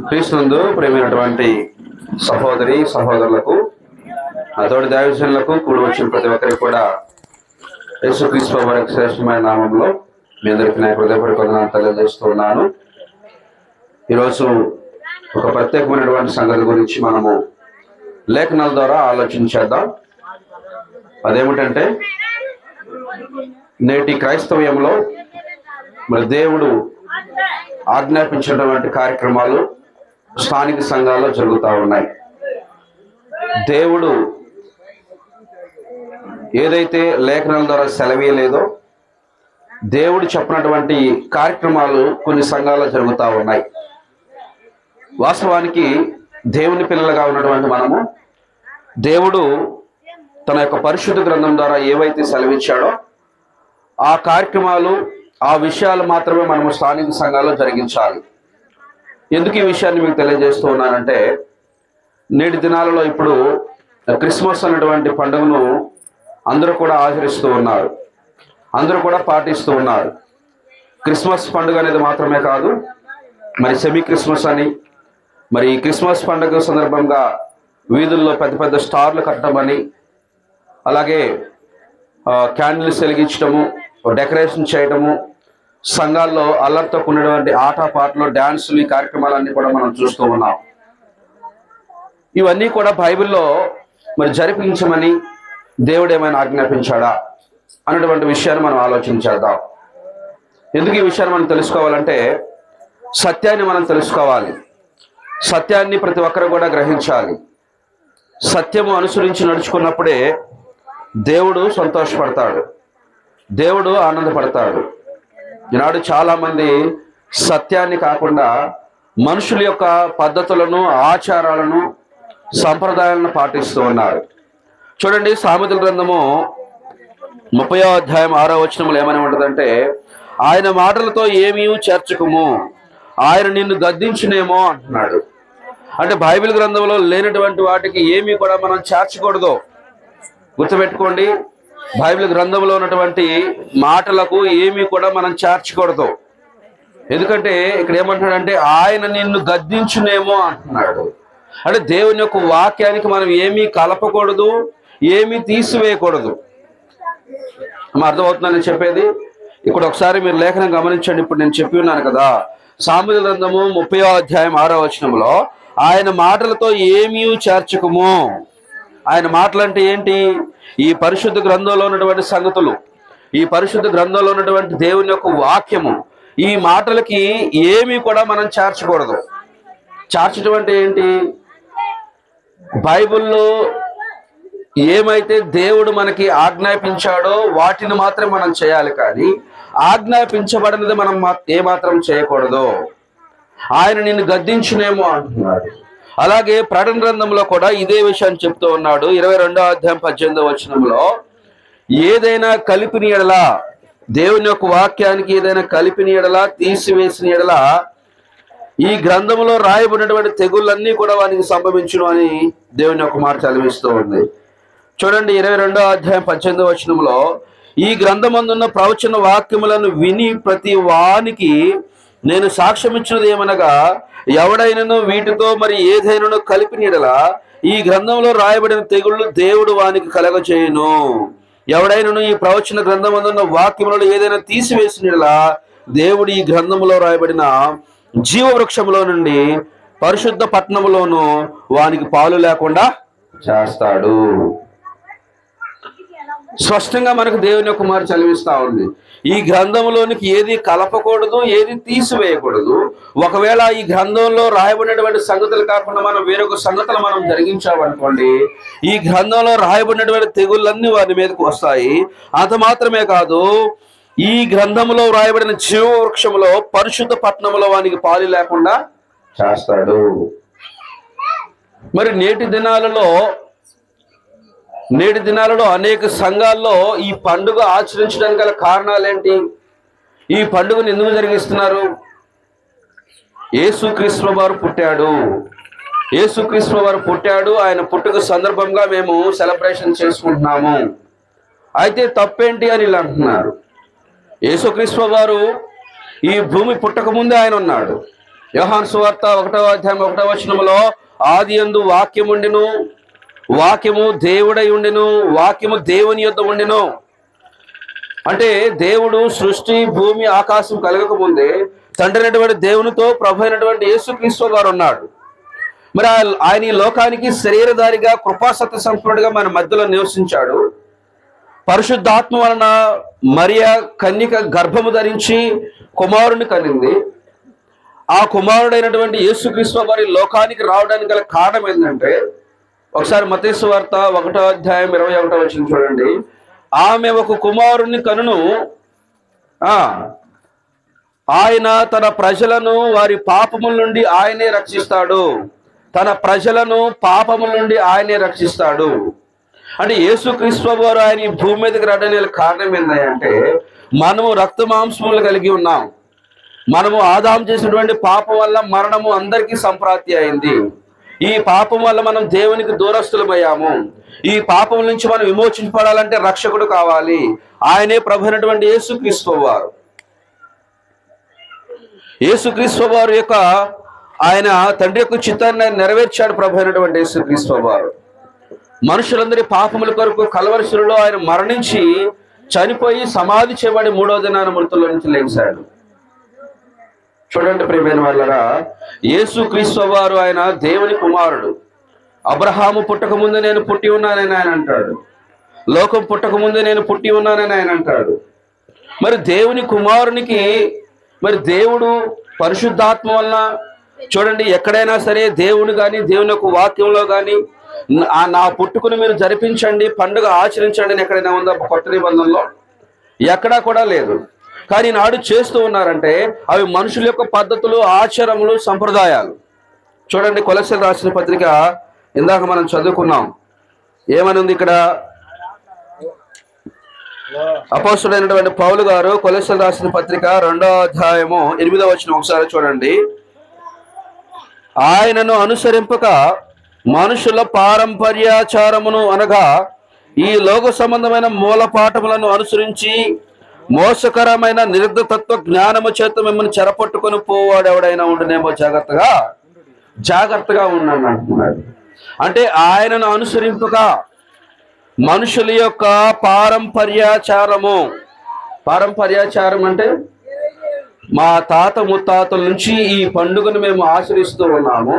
క్రీస్తునందు ప్రేమైనటువంటి సహోదరి సహోదరులకు, అతోటి దైవజనులకు, కూడి వచ్చిన ప్రతి ఒక్కరికి కూడా యేసుక్రీస్తు వారి శ్రేష్టమైన నామంలో మీ అందరికీ నా హృదయపూర్వక వందనాలు తెలియజేస్తూ ఉన్నాను. ఈరోజు ఒక ప్రత్యేకమైనటువంటి సంగతి గురించి మనము లేఖనాల ద్వారా ఆలోచించేద్దాం. అదేమిటంటే, నేటి క్రైస్తవ్యంలో మరి దేవుడు ఆజ్ఞాపించినటువంటి కార్యక్రమాలు స్థానిక సంఘాల్లో జరుగుతూ ఉన్నాయి. దేవుడు ఏదైతే లేఖనాల ద్వారా సెలవీయలేదో, దేవుడు చెప్పినటువంటి కార్యక్రమాలు కొన్ని సంఘాల్లో జరుగుతూ ఉన్నాయి. వాస్తవానికి దేవుని పిల్లలుగా ఉన్నటువంటి మనము, దేవుడు తన యొక్క పరిశుద్ధ గ్రంథం ద్వారా ఏవైతే సెలవిచ్చాడో ఆ కార్యక్రమాలు, ఆ విషయాలు మాత్రమే మనము స్థానిక సంఘాల్లో జరిగించాలి. ఎందుకు ఈ విషయాన్ని మీకు తెలియజేస్తూ ఉన్నానంటే, నేటి దినాలలో ఇప్పుడు క్రిస్మస్ అనేటువంటి పండుగను అందరూ కూడా ఆచరిస్తూ ఉన్నారు, అందరూ కూడా పాటిస్తూ ఉన్నారు. క్రిస్మస్ పండుగ అనేది మాత్రమే కాదు, మరి సెమీ క్రిస్మస్ అని, మరి ఈ క్రిస్మస్ పండుగ సందర్భంగా వీధుల్లో పెద్ద పెద్ద స్టార్లు కట్టడం అని, అలాగే క్యాండిల్స్ వెలిగించడము, డెకరేషన్ చేయడము, సంఘాల్లో అల్లరితో కూడినటువంటి ఆటపాటలు, డ్యాన్సులు, ఈ కార్యక్రమాలన్నీ కూడా మనం చూస్తూ ఉన్నాం. ఇవన్నీ కూడా బైబిల్లో మరి జరిపించమని దేవుడు ఏమైనా ఆజ్ఞాపించాడా అన్నటువంటి విషయాన్ని మనం ఆలోచించేద్దాం. ఎందుకు ఈ విషయాన్ని మనం తెలుసుకోవాలంటే, సత్యాన్ని మనం తెలుసుకోవాలి. సత్యాన్ని ప్రతి ఒక్కరు కూడా గ్రహించాలి. సత్యము అనుసరించి నడుచుకున్నప్పుడే దేవుడు సంతోషపడతాడు, దేవుడు ఆనందపడతాడు. ఈనాడు చాలామంది సత్యాన్ని కాకుండా మనుషుల యొక్క పద్ధతులను, ఆచారాలను, సంప్రదాయాలను పాటిస్తూ ఉన్నారు. చూడండి, సామెతల గ్రంథము 30వ అధ్యాయం 6వ వచనంలో ఏమని ఉంటుందంటే, ఆయన మాటలతో ఏమీ చేర్చుకుము, ఆయన నిన్ను గద్దించునేమో అంటున్నాడు. అంటే బైబిల్ గ్రంథంలో లేనటువంటి వాటికి ఏమీ కూడా మనం చేర్చకూడదు. గుర్తుపెట్టుకోండి, బైబిల్ గ్రంథంలో ఉన్నటువంటి మాటలకు ఏమీ కూడా మనం చేర్చకూడదు. ఎందుకంటే ఇక్కడ ఏమంటున్నాడంటే, ఆయన నిన్ను గద్దించునేమో అంటున్నాడు. అంటే దేవుని యొక్క వాక్యానికి మనం ఏమీ కలపకూడదు, ఏమీ తీసివేయకూడదు. అర్థమవుతుందని చెప్పేది. ఇప్పుడు ఒకసారి మీరు లేఖనం గమనించండి. ఇప్పుడు నేను చెప్పి ఉన్నాను కదా, సామెతల గ్రంథము 30వ అధ్యాయం 6వ వచనంలో ఆయన మాటలతో ఏమీ చేర్చకుము. ఆయన మాటలు అంటే ఏంటి? ఈ పరిశుద్ధ గ్రంథంలో ఉన్నటువంటి సంగతులు, ఈ పరిశుద్ధ గ్రంథంలో ఉన్నటువంటి దేవుని యొక్క వాక్యము, ఈ మాటలకి ఏమీ కూడా మనం చేర్చకూడదు. చేర్చడం అంటే ఏంటి? బైబిల్లో ఏమైతే దేవుడు మనకి ఆజ్ఞాపించాడో వాటిని మాత్రం మనం చేయాలి, కానీ ఆజ్ఞాపించబడినది మనం ఏమాత్రం చేయకూడదు. ఆయన నిన్ను గద్దించునేమో అంటున్నాడు. అలాగే ప్రకటన గ్రంథంలో కూడా ఇదే విషయాన్ని చెప్తూ ఉన్నాడు. 22వ అధ్యాయం 18వ వచనంలో, ఏదైనా కలిపిన ఎడల, దేవుని యొక్క వాక్యానికి ఏదైనా కలిపిన ఎడల, తీసివేసిన ఎడల, ఈ గ్రంథంలో రాయబడినటువంటి తెగుళ్ళన్నీ కూడా వానికి సంభవించును అని దేవుని యొక్క మాట చదివిస్తూ ఉంది. చూడండి, 22వ అధ్యాయం 18వ వచనంలో, ఈ గ్రంథమందున్న ప్రవచన వాక్యములను విని ప్రతి వానికి నేను సాక్ష్యం ఇచ్చినది ఏమనగా, ఎవడైనను వీటితో మరి ఏదైనా కలిపిన ఎడల ఈ గ్రంథంలో రాయబడిన తెగుళ్ళు దేవుడు వానికి కలగచేయును. ఎవడైనను ఈ ప్రవచన గ్రంథమందున్న వాక్యములలో ఏదైనా తీసివేసిన ఎడల దేవుడు ఈ గ్రంథములో రాయబడిన జీవవృక్షములో నుండి పరిశుద్ధ పట్టణములోను వానికి పాలు లేకుండా చేస్తాడు. స్పష్టంగా మనకు దేవుని యొక్క మాట చదివిస్తా ఉంది. ఈ గ్రంథంలోనికి ఏది కలపకూడదు, ఏది తీసివేయకూడదు. ఒకవేళ ఈ గ్రంథంలో రాయబడినటువంటి సంగతులు కాకుండా మనం వేరొక సంగతులు మనం జరిగించామనుకోండి, ఈ గ్రంథంలో రాయబడినటువంటి తెగుళ్ళన్నీ వారి మీదకు వస్తాయి. అంత మాత్రమే కాదు, ఈ గ్రంథంలో రాయబడిన జీవవృక్షంలో పరిశుద్ధ పట్టణంలో వానికి పాలు లేకుండా చేస్తాడు. మరి నేటి దినాలలో అనేక సంఘాల్లో ఈ పండుగ ఆచరించడానికి గల కారణాలు ఏంటి? ఈ పండుగను ఎందుకు జరిగిస్తున్నారు? యేసుక్రీస్తు వారు పుట్టాడు, ఆయన పుట్టుక సందర్భంగా మేము సెలబ్రేషన్ చేసుకుంటున్నాము. అయితే తప్పేంటి అని ఇలా అంటున్నారు. యేసుక్రీస్తు వారు ఈ భూమి పుట్టక ముందే ఆయన ఉన్నాడు. యోహాను సువార్త 1వ అధ్యాయం 1వ వచనములో ఆదియందు వాక్యముండెను, వాక్యము దేవుడై ఉండెను, వాక్యము దేవుని యొద్ద ఉండెను. అంటే దేవుడు సృష్టి భూమి ఆకాశం కలగక ముందే తండ్రి అయినటువంటి దేవునితో ప్రభు అయినటువంటి యేసుక్రీస్తు వారు ఉన్నాడు. మరి ఆయన ఈ లోకానికి శరీరధారిగా కృపాసత్య సంపన్నుడిగా మన మధ్యలో నివసించాడు. పరిశుద్ధాత్మ వలన మరియ కన్యక గర్భము ధరించి కుమారుని కనింది. ఆ కుమారుడైనటువంటి యేసుక్రీస్తు వారి లోకానికి రావడానికి గల కారణం ఏంటంటే, ఒకసారి మత్తయి సువార్త 1వ అధ్యాయం 21వ వచనం చూడండి. ఆమె ఒక కుమారుని కనును, ఆయన తన ప్రజలను వారి పాపముల నుండి ఆయనే రక్షిస్తాడు. తన ప్రజలను పాపముల నుండి ఆయనే రక్షిస్తాడు. అంటే యేసుక్రీస్తు వారు ఆయన ఈ భూమి మీదకి రావడానికి కారణం ఏంటంటే, మనము రక్త మాంసములు కలిగి ఉన్నాం. మనము ఆదాము చేసినటువంటి పాపం వల్ల మరణము అందరికీ సంప్రాప్తి అయింది. ఈ పాపం వల్ల మనం దేవునికి దూరస్తులమయ్యాము. ఈ పాపం నుంచి మనం విమోచించబడాలంటే రక్షకుడు కావాలి. ఆయనే ప్రభు అయినటువంటి యేసుక్రీస్తు వారు. యేసుక్రీస్తు వారు యొక్క ఆయన తండ్రి యొక్క చిత్తాన్ని నెరవేర్చాడు. ప్రభు అయినటువంటి యేసుక్రీస్తు వారు మనుషులందరి పాపముల కొరకు కలవరిశిలలో ఆయన మరణించి చనిపోయి సమాధి చేయబడి 3వ దినాన మృతుల నుంచి లేచాడు. చూడండి ప్రియమైన వాళ్ళరా, యేసుక్రీస్తు వారు ఆయన దేవుని కుమారుడు. అబ్రహాము పుట్టక ముందు నేను పుట్టి ఉన్నానని ఆయన అంటాడు. లోకం పుట్టక ముందు నేను పుట్టి ఉన్నానని ఆయన అంటాడు. మరి దేవుని కుమారునికి మరి దేవుడు పరిశుద్ధాత్మ వలన చూడండి, ఎక్కడైనా సరే దేవుని కానీ దేవుని యొక్క వాక్యంలో కానీ నా పుట్టుకుని మీరు జరిపించండి, పండుగ ఆచరించండి అని ఎక్కడైనా ఉందా కొత్త నిబంధనలో? ఎక్కడా కూడా లేదు. కానీ నాడు చేస్తూ ఉన్నారంటే అవి మనుషుల యొక్క పద్ధతులు, ఆచారములు, సంప్రదాయాలు. చూడండి కొలస్సీలు రాసిన పత్రిక ఇందాక మనం చదువుకున్నాం. ఏమని ఉంది ఇక్కడ? అపోస్తలుడైనటువంటి పౌలు గారు కొలస్సీలు రాసిన పత్రిక 2వ అధ్యాయము 8వ వచనం ఒకసారి చూడండి. ఆయనను అనుసరింపక మనుషుల పారంపర్యాచారమును అనగా ఈ లోక సంబంధమైన మూలపాఠములను అనుసరించి మోసకరమైన నిర్దతత్వ జ్ఞానము చేత మిమ్మల్ని చెరపట్టుకొని పోవాడు ఎవడైనా ఉండునేమో జాగ్రత్తగా ఉన్నాను అంటున్నాడు. అంటే ఆయనను అనుసరింపక మనుషుల యొక్క పారంపర్యాచారం అంటే మా తాత ముత్తాతల నుంచి ఈ పండుగను మేము ఆచరిస్తూ ఉన్నాము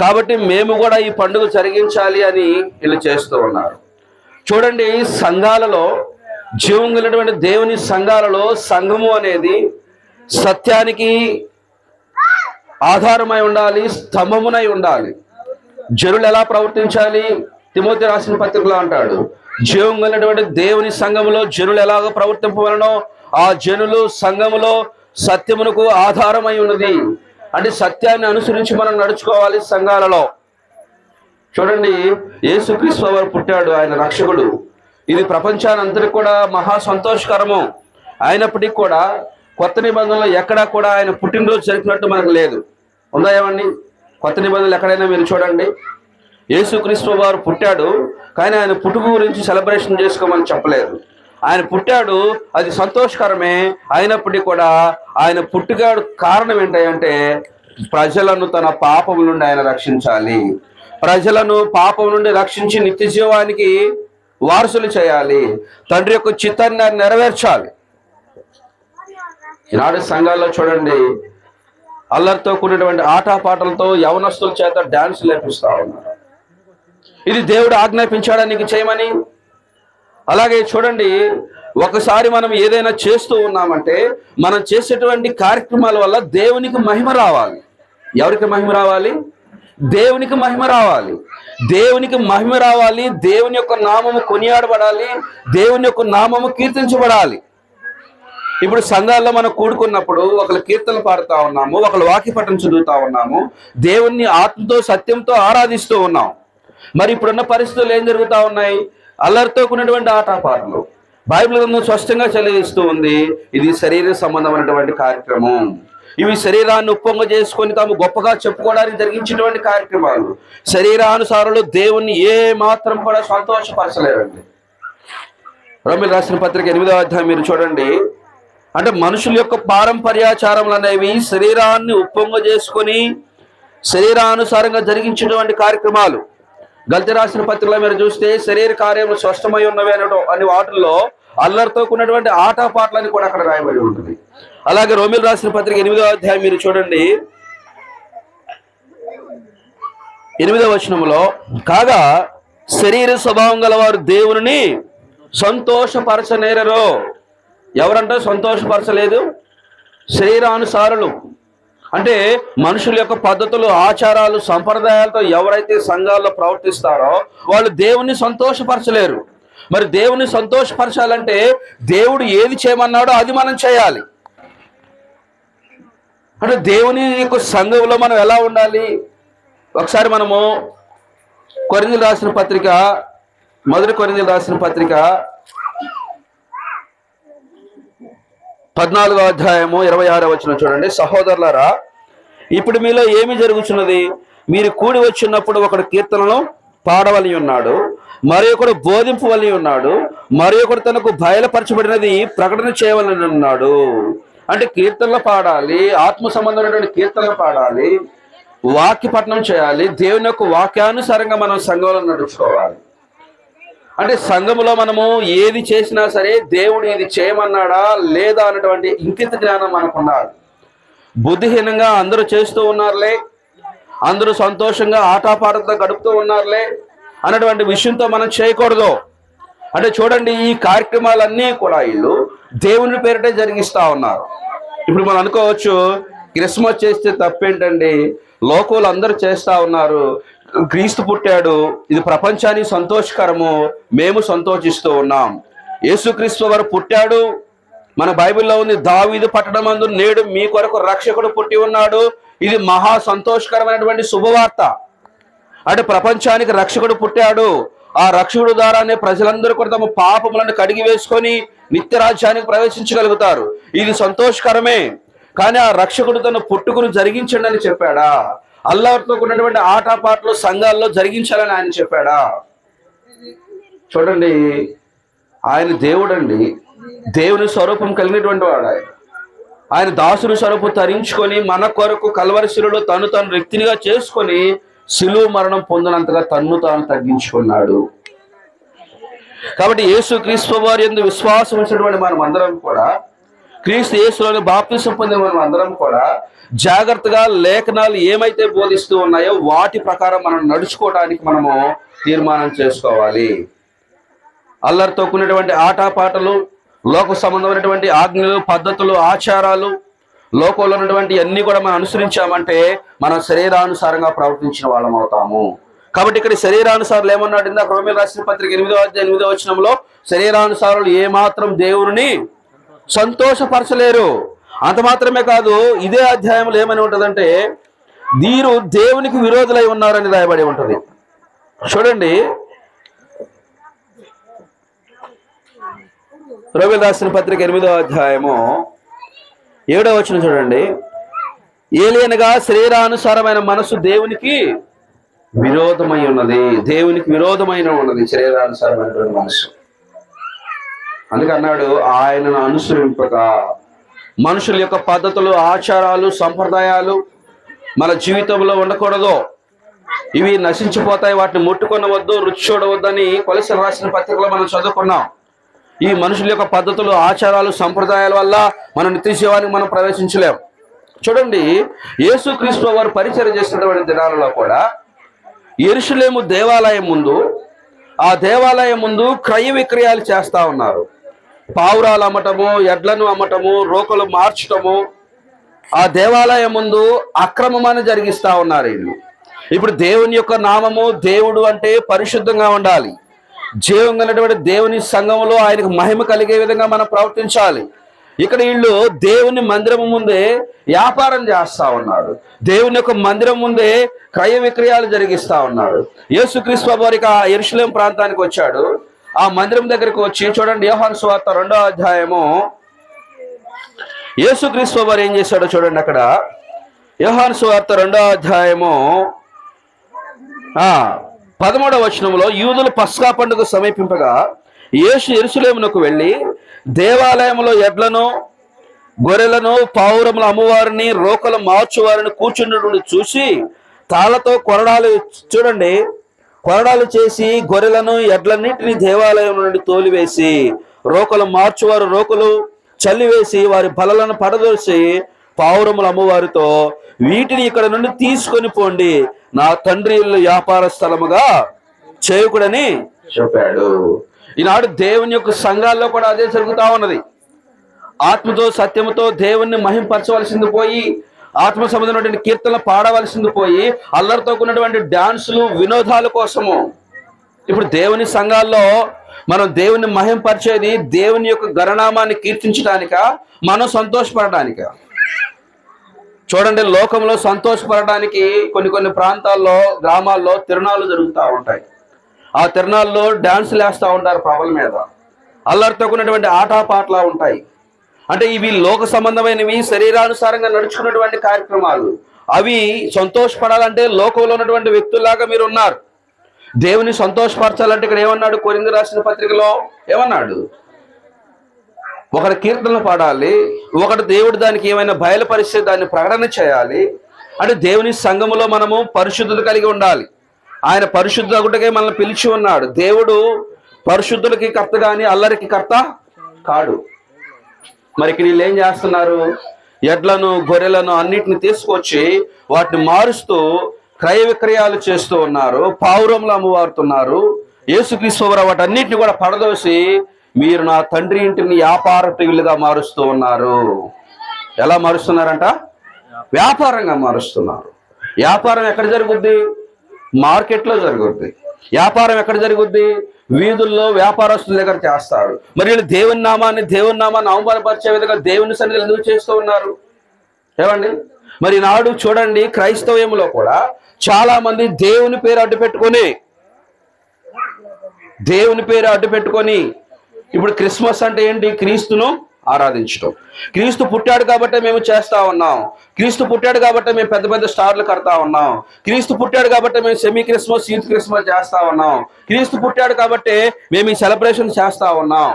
కాబట్టి మేము కూడా ఈ పండుగ జరిగించాలి అని వీళ్ళు చేస్తూ ఉన్నారు. చూడండి, సంఘాలలో జీవం కలిగినటువంటి దేవుని సంఘాలలో సంఘము అనేది సత్యానికి ఆధారమై ఉండాలి, స్తంభమునై ఉండాలి. జనులు ఎలా ప్రవర్తించాలి? తిమోతి రాసిన పత్రికలో అంటాడు, జీవం కలిగినటువంటి దేవుని సంఘములో జనులు ఎలాగో ప్రవర్తింపవలనో ఆ జనులు సంఘములో సత్యమునకు ఆధారమై ఉన్నది. అంటే సత్యాన్ని అనుసరించి మనం నడుచుకోవాలి సంఘాలలో. చూడండి, యేసుక్రీస్తు వారు పుట్టాడు, ఆయన రక్షకుడు. ఇది ప్రపంచానంతరికి కూడా మహా సంతోషకరము. అయినప్పటికీ కూడా కొత్త నిబంధనలో ఎక్కడా కూడా ఆయన పుట్టినరోజు జరిపినట్టు మనకు లేదు. ఉందా ఏమండి? కొత్త నిబంధనలు ఎక్కడైనా మీరు చూడండి, యేసుక్రీస్తు వారు పుట్టాడు కానీ ఆయన పుట్టుక గురించి సెలబ్రేషన్ చేసుకోమని చెప్పలేదు. ఆయన పుట్టాడు, అది సంతోషకరమే. అయినప్పటికీ కూడా ఆయన పుట్టుక కారణం ఏంటంటే ప్రజలను తన పాపం నుండి ఆయన రక్షించాలి. ప్రజలను పాపం నుండి రక్షించి నిత్య జీవానికి వారసులు చేయాలి. తండ్రి యొక్క చిత్తాన్ని ఆయన నెరవేర్చాలి. ఈనాడు సంఘాల్లో చూడండి, అల్లరితో కూడినటువంటి ఆటపాటలతో యవనస్తుల చేత డాన్స్ లేపిస్తా ఉన్నారు. ఇది దేవుడు ఆజ్ఞాపించాడానికి చేయమని. అలాగే చూడండి, ఒకసారి మనం ఏదైనా చేస్తూ ఉన్నామంటే మనం చేసేటువంటి కార్యక్రమాల వల్ల దేవునికి మహిమ రావాలి. ఎవరికి మహిమ రావాలి? దేవునికి మహిమ రావాలి. దేవునికి మహిమ రావాలి. దేవుని యొక్క నామము కొనియాడబడాలి. దేవుని యొక్క నామము కీర్తించబడాలి. ఇప్పుడు సంఘాల్లో మనం కూడుకున్నప్పుడు ఒకళ్ళు కీర్తనలు పాడుతూ ఉన్నాము, ఒకళ్ళు వాక్యపఠనం చదువుతూ ఉన్నాము, దేవుణ్ణి ఆత్మతో సత్యంతో ఆరాధిస్తూ ఉన్నాం. మరి ఇప్పుడున్న పరిస్థితులు ఏం జరుగుతూ ఉన్నాయి? అల్లరితో కూడినటువంటి ఆటపాటలు. బైబిల్ గ్రంథం స్పష్టంగా చెల్లిస్తూ ఉంది, ఇది శరీర సంబంధమైనటువంటి కార్యక్రమం. ఇవి శరీరాన్ని ఉప్పొంగ చేసుకొని తాము గొప్పగా చెప్పుకోవడానికి జరిగించినటువంటి కార్యక్రమాలు. శరీరానుసారులు దేవుణ్ణి ఏ మాత్రం కూడా సంతోషపరచలేరండి. రోమీయులకు రాసిన పత్రిక 8వ అధ్యాయం మీరు చూడండి, అంటే మనుషుల యొక్క పారంపర్యాచారములు అనేవి శరీరాన్ని ఉప్పొంగజేసుకొని శరీరానుసారంగా జరిగించినటువంటి కార్యక్రమాలు. గల్తీ రాసిన పత్రికలో మీరు చూస్తే శరీర కార్యములు స్పష్టమై ఉన్నవి అని వాటిల్లో అల్లరితో కూడినటువంటి ఆటపాటలని కూడా అక్కడ రాయబడి ఉంటుంది. అలాగే రోమిలు రాసిన పత్రిక 8వ అధ్యాయం మీరు చూడండి, 8వ వచనంలో, కాగా శరీర స్వభావం గల వారు దేవుని సంతోషపరచనేరరు. ఎవరంటే సంతోషపరచలేదు? శరీరానుసారులు. అంటే మనుషుల యొక్క పద్ధతులు, ఆచారాలు, సంప్రదాయాలతో ఎవరైతే సంఘాల్లో ప్రవర్తిస్తారో వాళ్ళు దేవుణ్ణి సంతోషపరచలేరు. మరి దేవుని సంతోషపరచాలంటే దేవుడు ఏది చేయమన్నాడో అది మనం చేయాలి. అంటే దేవుని యొక్క సంఘంలో మనం ఎలా ఉండాలి? ఒకసారి మనము కొరింథీయులకు రాసిన పత్రిక, మొదటి కొరింథీయులకు రాసిన పత్రిక 14వ అధ్యాయము 26వ వచనం చూడండి. సహోదరులారా, ఇప్పుడు మీలో ఏమి జరుగుతున్నది? మీరు కూడి వచ్చినప్పుడు ఒకడు కీర్తనలు పాడవలసి ఉన్నాడు, మరి ఒకడు బోధింపవలసి ఉన్నాడు, మరి ఒకడు తనకు బయలుపరచబడినది ప్రకటన చేయవలసి ఉన్నాడు. అంటే కీర్తనలు పాడాలి, ఆత్మ సంబంధమైనటువంటి కీర్తనలు పాడాలి, వాక్య పఠనం చేయాలి, దేవుని యొక్క వాక్యానుసారంగా మనం సంఘంలో నడుచుకోవాలి. అంటే సంఘములో మనము ఏది చేసినా సరే దేవుడు ఇది చేయమన్నాడా లేదా అన్నటువంటి ఇంకిత జ్ఞానం మనకు ఉండాలి. బుద్ధిహీనంగా అందరూ చేస్తూ ఉన్నారులే, అందరూ సంతోషంగా ఆటపాటలతో గడుపుతూ ఉన్నారులే అన్నటువంటి విషయంతో మనం చేయకూడదు. అంటే చూడండి, ఈ కార్యక్రమాలన్నీ కూడా వీళ్ళు దేవుని పేరిటే జరిగిస్తూ ఉన్నారు. ఇప్పుడు మనం అనుకోవచ్చు, క్రిస్మస్ చేస్తే తప్పేంటండి, లోకంలో అందరూ చేస్తూ ఉన్నారు, క్రీస్తు పుట్టాడు, ఇది ప్రపంచానికి సంతోషకరము, మేము సంతోషిస్తూ ఉన్నాం. యేసుక్రీస్తు వారు పుట్టాడు, మన బైబిల్లో ఉంది, దావీదు పట్టణమందు నేడు మీ కొరకు రక్షకుడు పుట్టి ఉన్నాడు, ఇది మహా సంతోషకరమైనటువంటి శుభవార్త. అంటే ప్రపంచానికి రక్షకుడు పుట్టాడు, ఆ రక్షకుడు ద్వారానే ప్రజలందరూ కూడా తమ పాపములను కడిగి వేసుకొని నిత్య రాజ్యానికి ప్రవేశించగలుగుతారు. ఇది సంతోషకరమే. కానీ ఆ రక్షకుడు తన పుట్టుకును జరిగించండి అని చెప్పాడా? అల్లరితో ఉన్నటువంటి ఆటపాటలు సంఘాల్లో జరిగించాలని ఆయన చెప్పాడా? చూడండి, ఆయన దేవుడండి, దేవుని స్వరూపం కలిగినటువంటి వాడు. ఆయన దాసుని స్వరూపం ధరించుకొని మన కొరకు కల్వరి శిలువలో తను వ్యక్తినిగా చేసుకొని శిలువ మరణం పొందినంతగా తన్ను తాను తగ్గించుకున్నాడు. కాబట్టి యేసు క్రీస్తు వారి యందు విశ్వాసం ఉంచినటువంటి మనం అందరం కూడా, క్రీస్తు యేసులోని బాప్తిసం పొందిన మనం అందరం కూడా జాగ్రత్తగా లేఖనాలు ఏమైతే బోధిస్తూ ఉన్నాయో వాటి ప్రకారం మనం నడుచుకోవడానికి మనము తీర్మానం చేసుకోవాలి. అల్లరితో కూడినటువంటి ఆటపాటలు, లోక సంబంధమైనటువంటి ఆజ్ఞలు, పద్ధతులు, ఆచారాలు, లోకంలో ఉన్నటువంటి అన్ని కూడా మనం అనుసరించామంటే మనం శరీరానుసారంగా ప్రవర్తించిన వాళ్ళం అవుతాము. కాబట్టి ఇక్కడ శరీరానుసారులు ఏమన్నాడు? ఇందాక రోమిలు రాసిన పత్రిక 8వ అధ్యాయం 8వ వచనంలో, శరీరానుసారులు ఏమాత్రం దేవుని సంతోషపరచలేరు. అంత మాత్రమే కాదు, ఇదే అధ్యాయంలో ఏమని ఉంటుందంటే, వీరు దేవునికి విరోధులై ఉన్నారని రాయబడి ఉంటుంది. చూడండి, రోమిలు రాసిన పత్రిక 8వ అధ్యాయము 7వ వచనం చూడండి. ఏలియనగా శరీరానుసారమైన మనసు దేవునికి విరోధమై ఉన్నది. దేవునికి విరోధమైన ఉన్నది శరీరానుసారమైనటువంటి మనసు. అందుకన్నాడు, ఆయనను అనుసరింపక మనుషుల యొక్క పద్ధతులు, ఆచారాలు, సంప్రదాయాలు మన జీవితంలో ఉండకూడదు. ఇవి నశించిపోతాయి, వాటిని ముట్టుకొనవద్దు, రుచి చూడవద్దని కొలెస్ట్రాల్ రాసిన పత్రికలో మనం చదువుకున్నాం. ఈ మనుషుల యొక్క పద్ధతులు, ఆచారాలు, సంప్రదాయాల వల్ల మనం నిత్య జీవానికి మనం ప్రవేశించలేం. చూడండి, యేసుక్రీస్తు వారు పరిచయం చేసినటువంటి దినాలలో కూడా యెరూషలేము దేవాలయం ముందు, ఆ దేవాలయం ముందు క్రయ విక్రయాలు చేస్తూ ఉన్నారు. పావురాలు అమ్మటము, ఎడ్లను అమ్మటము, రోకలు మార్చటము, ఆ దేవాలయం ముందు అక్రమమాన్ని జరిగిస్తూ ఉన్నారు వీళ్ళు. ఇప్పుడు దేవుని యొక్క నామము, దేవుడు అంటే పరిశుద్ధంగా ఉండాలి. జీవం కలిగినటువంటి దేవుని సంఘంలో ఆయనకు మహిమ కలిగే విధంగా మనం ప్రవర్తించాలి. ఇక్కడ వీళ్ళు దేవుని మందిరం ముందే వ్యాపారం చేస్తా ఉన్నారు, దేవుని యొక్క మందిరం ముందే క్రయ విక్రయాలు జరిగిస్తా ఉన్నారు. యేసుక్రీస్తు వారికి ఆ యెరూషలేము ప్రాంతానికి వచ్చాడు. ఆ మందిరం దగ్గరికి వచ్చి చూడండి, యోహాను సువార్త 2వ అధ్యాయము, యేసుక్రీస్తు వారు ఏం చేశాడో చూడండి. అక్కడ యోహాను సువార్త 2వ అధ్యాయము 13వ వచనంలో, యూదులు పస్కా పండుగ సమీపింపగా యేసు యెరూషలేమునకు వెళ్ళి దేవాలయంలో ఎడ్లను గొర్రెలను పావురముల అమ్మవారిని రోకలు మార్చువారిని కూర్చున్నటువంటి చూసి తాళ్లతో కొరడాలు, చూడండి, కొరడాలు చేసి గొర్రెలను ఎడ్లన్నింటినీ దేవాలయం నుండి తోలివేసి రోకలు మార్చువారు రోకలు చల్లివేసి వారి బలలను పడదోసి పావురముల అమ్మవారితో, వీటిని ఇక్కడ నుండి తీసుకొని పోండి, నా తండ్రి ఇల్లు వ్యాపార స్థలముగా చేయకుడని చెప్పాడు. ఈనాడు దేవుని యొక్క సంఘాల్లో కూడా అదే జరుగుతా ఉన్నది. ఆత్మతో సత్యముతో దేవుణ్ణి మహింపరచవలసింది పోయి, ఆత్మ సంబంధమైనటువంటి కీర్తనలు పాడవలసింది పోయి, అల్లరితో ఉన్నటువంటి డాన్సులు వినోదాల కోసము. ఇప్పుడు దేవుని సంఘాల్లో మనం దేవుని మహింపరిచేది దేవుని యొక్క గణనామాన్ని కీర్తించడానిక, మనం సంతోషపడడానిక? చూడండి, లోకంలో సంతోషపడడానికి కొన్ని ప్రాంతాల్లో, గ్రామాల్లో తిరునాళ్ళు జరుగుతూ ఉంటాయి. ఆ తిరునాళ్ళలో డాన్సులు వేస్తూ ఉంటారు ప్రభల మీద, అల్లరితో ఉన్నటువంటి ఆటపాటలు ఉంటాయి. అంటే ఇవి లోక సంబంధమైనవి, శరీరానుసారంగా నడుచుకున్నటువంటి కార్యక్రమాలు. అవి సంతోషపడాలంటే లోకంలో ఉన్నటువంటి వ్యక్తుల్లాగా మీరు ఉన్నారు. దేవుని సంతోషపరచాలంటే ఇక్కడ ఏమన్నాడు? కొరింథీ రాసిన పత్రికలో ఏమన్నాడు? ఒకటి కీర్తనలు పాడాలి, ఒకటి దేవుడు దానికి ఏమైనా బయలుపరిస్తే దాన్ని ప్రకటన చేయాలి. అంటే దేవుని సంఘములో మనము పరిశుద్ధత కలిగి ఉండాలి. ఆయన పరిశుద్ధ ఒకటికే మనల్ని పిలిచి ఉన్నాడు. దేవుడు పరిశుద్ధులకి కర్త కానీ అల్లరికి కర్త కాడు. మరి ఇక్కడ వీళ్ళు ఏం చేస్తున్నారు? ఎడ్లను గొర్రెలను అన్నిటిని తీసుకొచ్చి వాటిని మారుస్తూ క్రయ విక్రయాలు చేస్తూ ఉన్నారు. పావురంలో అమ్మవారుతున్నారు. యేసుక్రీస్తు వారు వాటన్నిటిని కూడా పడదోసి, మీరు నా తండ్రి ఇంటిని వ్యాపార ప్రియులుగా మారుస్తూ ఉన్నారు. ఎలా మారుస్తున్నారంట? వ్యాపారంగా మారుస్తున్నారు. వ్యాపారం ఎక్కడ జరుగుద్ది? మార్కెట్లో జరుగుద్ది. వ్యాపారం ఎక్కడ జరుగుద్ది? వీధుల్లో వ్యాపారస్తుల దగ్గర చేస్తారు. మరి వీళ్ళు దేవుని నామాన్ని అవమానపరిచే విధంగా దేవుని సన్నిధిలో ఎందుకు చేస్తూ ఉన్నారు? ఏమండి, మరి నాడు చూడండి, క్రైస్తవ్యంలో కూడా చాలా మంది దేవుని పేరు అడ్డు పెట్టుకొని ఇప్పుడు క్రిస్మస్ అంటే ఏంటి? క్రీస్తును ఆరాధించడం. క్రీస్తు పుట్టాడు కాబట్టి మేము చేస్తా ఉన్నాం. క్రీస్తు పుట్టాడు కాబట్టి మేము పెద్ద పెద్ద స్టార్లు కడతా ఉన్నాం. క్రీస్తు పుట్టాడు కాబట్టి మేము సెమీ క్రిస్మస్, యూత్ క్రిస్మస్ చేస్తా ఉన్నాం. క్రీస్తు పుట్టాడు కాబట్టి మేము ఈ సెలబ్రేషన్ చేస్తా ఉన్నాం.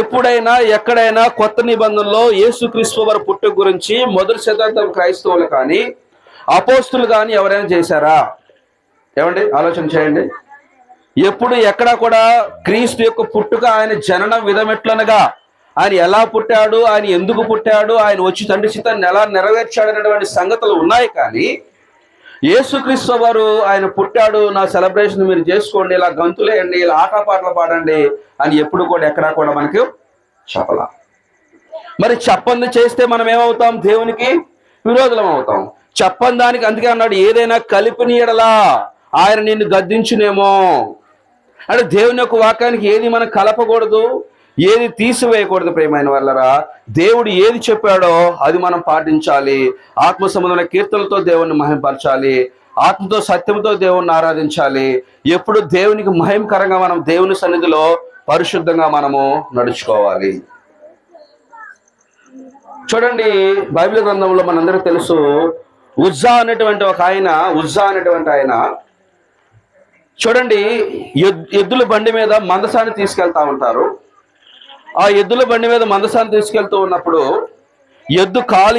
ఎప్పుడైనా ఎక్కడైనా కొత్త నిబంధనలో యేసుక్రీస్తు వారి పుట్టుక గురించి మొదటి శతాబ్దం క్రైస్తవులు కానీ అపోస్తులు కానీ ఎవరైనా చేశారా? ఏమండి, ఆలోచన చేయండి. ఎప్పుడు ఎక్కడా కూడా క్రీస్తు యొక్క పుట్టుక, ఆయన జనన విధమెట్లనగా, ఆయన ఎలా పుట్టాడు, ఆయన ఎందుకు పుట్టాడు, ఆయన వచ్చి తండ్రి చిత్తాన్ని ఎలా నెరవేర్చాడు అనేటువంటి సంగతులు ఉన్నాయి. కానీ యేసుక్రీస్తు వారు ఆయన పుట్టాడు, నా సెలబ్రేషన్ మీరు చేసుకోండి, ఇలా గంతులేయండి, ఇలా ఆటపాటలు పాడండి అని ఎప్పుడు కూడా ఎక్కడా కూడా మనకి చెప్పలా. మరి చెప్పంది చేస్తే మనం ఏమవుతాం? దేవునికి విరోధులం అవుతాం. చెప్పని దానికి అందుకే అన్నాడు, ఏదైనా కలిపిని ఎడలా ఆయన నిన్ను గద్దించునేమో. అంటే దేవుని యొక్క వాక్యానికి ఏది మనం కలపకూడదు, ఏది తీసివేయకూడదు. ప్రియమైన వాళ్ళరా, దేవుడు ఏది చెప్పాడో అది మనం పాటించాలి. ఆత్మ సంబంధమైన కీర్తనలతో దేవుణ్ణి మహింపరచాలి. ఆత్మతో సత్యంతో దేవుణ్ణి ఆరాధించాలి. ఎప్పుడు దేవునికి మహిమకరంగా మనం దేవుని సన్నిధిలో పరిశుద్ధంగా మనము నడుచుకోవాలి. చూడండి, బైబిల్ గ్రంథంలో మనందరికీ తెలుసు, ఉజ్జా అనేటువంటి ఆయన చూడండి, ఎద్దుల బండి మీద మందసాన్ని తీసుకెళ్తా ఉంటారు. ఆ ఎద్దుల బండి మీద మందసాన్ని తీసుకెళ్తూ ఉన్నప్పుడు ఎద్దు కాలు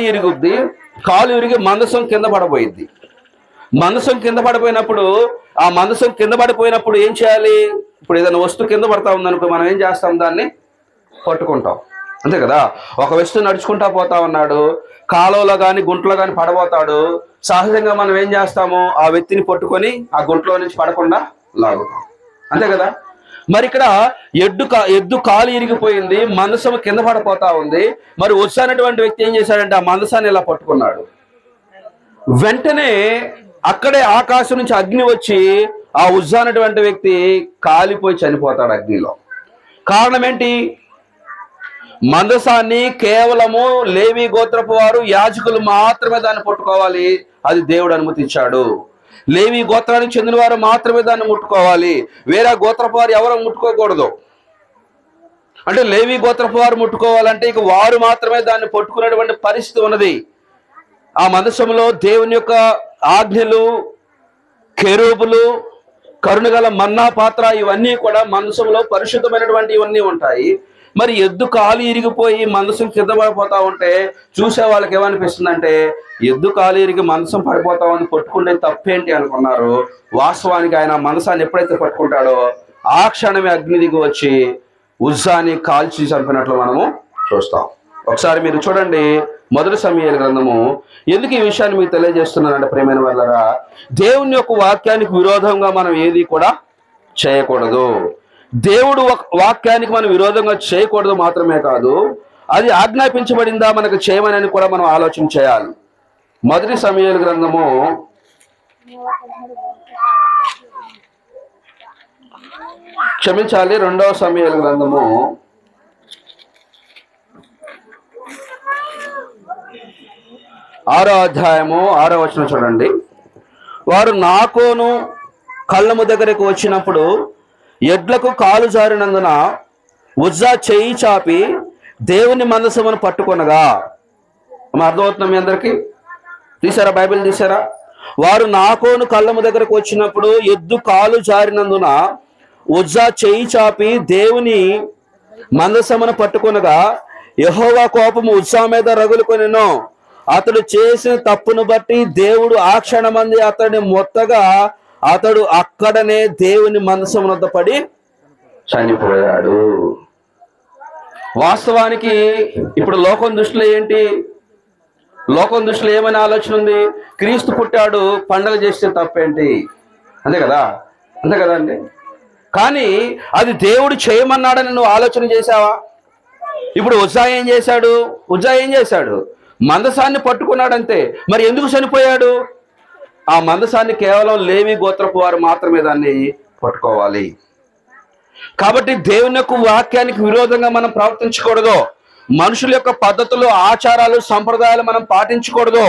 ఇరిగి మందసం కింద పడబోయింది. మందసం కింద పడిపోయినప్పుడు ఏం చేయాలి? ఇప్పుడు ఏదైనా వస్తువు కింద పడతా ఉందనుకో, మనం ఏం చేస్తాం? దాన్ని పట్టుకుంటాం, అంతే కదా. ఒక వస్తువు నడుచుకుంటా పోతా ఉన్నాడు, కాలువలో కానీ గుంటలో కానీ పడబోతాడు. సహజంగా మనం ఏం చేస్తాము? ఆ వ్యక్తిని పట్టుకొని ఆ గుంటలో నుంచి పడకుండా లాగుతాం, అంతే కదా. మరి ఇక్కడ ఎద్దు కాలు ఇరిగిపోయింది, మందసం కింద పడిపోతా ఉంది. మరి వచ్చానటువంటి వ్యక్తి ఏం చేశాడంటే ఆ మందసాన్ని ఇలా పట్టుకున్నాడు. వెంటనే అక్కడే ఆకాశం నుంచి అగ్ని వచ్చి ఆ ఉజ్జానటువంటి వ్యక్తి కాలిపోయి చనిపోతాడు అగ్నిలో. కారణం ఏంటి? మందసాన్ని కేవలము లేవి గోత్రపు వారు, యాజకులు మాత్రమే దాన్ని పట్టుకోవాలి. అది దేవుడు అనుమతించాడు. లేవి గోత్రానికి చెందిన వారు మాత్రమే దాన్ని ముట్టుకోవాలి. వేరే గోత్రపు వారు ఎవరు ముట్టుకోకూడదు. అంటే లేవి గోత్రపు వారు ముట్టుకోవాలంటే ఇక వారు మాత్రమే దాన్ని పట్టుకునేటువంటి పరిస్థితి ఉన్నది. ఆ మందసంలో దేవుని యొక్క ఆజ్ఞలు, కెరూబులు, కరుణగల మన్నా పాత్ర, ఇవన్నీ కూడా మందసంలో పరిశుద్ధమైనటువంటి ఇవన్నీ ఉంటాయి. మరి ఎద్దు కాలు ఇరిగిపోయి మందసం కింద పడిపోతా ఉంటే చూసే వాళ్ళకి ఏమనిపిస్తుందంటే ఎద్దు కాలు ఇరిగి మందసం పడిపోతా ఉంది, పట్టుకుంటే తప్పేంటి అనుకున్నారు. వాస్తవానికి ఆయన మందసాన్ని ఎప్పుడైతే పట్టుకుంటాడో ఆ క్షణమే అగ్ని దిగి వచ్చి ఉజ్జాని కాల్చి చంపినట్లు మనము చూస్తాం. ఒకసారి మీరు చూడండి మొదటి సమూయేలు గ్రంథము. ఎందుకు ఈ విషయాన్ని మీకు తెలియజేస్తున్నానంటే ప్రియమైన వాళ్ళరా, దేవుని యొక్క వాక్యానికి విరోధంగా మనం ఏది కూడా చేయకూడదు. దేవుడు వాక్యానికి మనం విరోధంగా చేయకూడదు మాత్రమే కాదు, అది ఆజ్ఞాపించబడిందా మనకు చేయమని కూడా మనం ఆలోచన చేయాలి. మొదటి సమూయేలు గ్రంథము క్షమించాలి, 2వ సమూయేలు గ్రంథము 6వ అధ్యాయము 6వ వచనం చూడండి. వారు నాకోను కళ్ళము దగ్గరకు వచ్చినప్పుడు ఎడ్లకు కాలు జారినందున ఉజ్జా చేయి చాపి దేవుని మందసమును పట్టుకొనగా. అర్థమవుతున్నా మీ అందరికీ? తీసారా? బైబిల్ తీసారా? వారు నాకోను కళ్ళము దగ్గరకు వచ్చినప్పుడు ఎద్దు కాలు జారినందున ఉజ్జా చేయి చాపి దేవుని మందసమును పట్టుకొనగా యెహోవా కోపము ఉజ్జా మీద రగులుకొనెను. అతడు చేసిన తప్పును బట్టి దేవుడు ఆ క్షణమంది అతడిని మొత్తగా అతడు అక్కడనే దేవుని మందసం వద్ద పడి చనిపోయాడు. వాస్తవానికి ఇప్పుడు లోకం దృష్టిలో ఏంటి? లోకం దృష్టిలో ఏమని ఆలోచన ఉంది? క్రీస్తు పుట్టాడు, పండగ చేస్తే తప్పేంటి? అంతే కదా, అంతే కదండి. కానీ అది దేవుడు చేయమన్నాడని నువ్వు ఆలోచన చేశావా? ఇప్పుడు ఉజ్జా ఏం చేశాడు? మందసాన్ని పట్టుకున్నాడంతే. మరి ఎందుకు చనిపోయాడు? ఆ మందసాన్ని కేవలం లేవి గోత్రపు వారు మాత్రమే దాన్ని పట్టుకోవాలి. కాబట్టి దేవుని యొక్క వాక్యానికి విరోధంగా మనం ప్రవర్తించకూడదు. మనుషుల యొక్క పద్ధతులు, ఆచారాలు, సంప్రదాయాలు మనం పాటించకూడదు.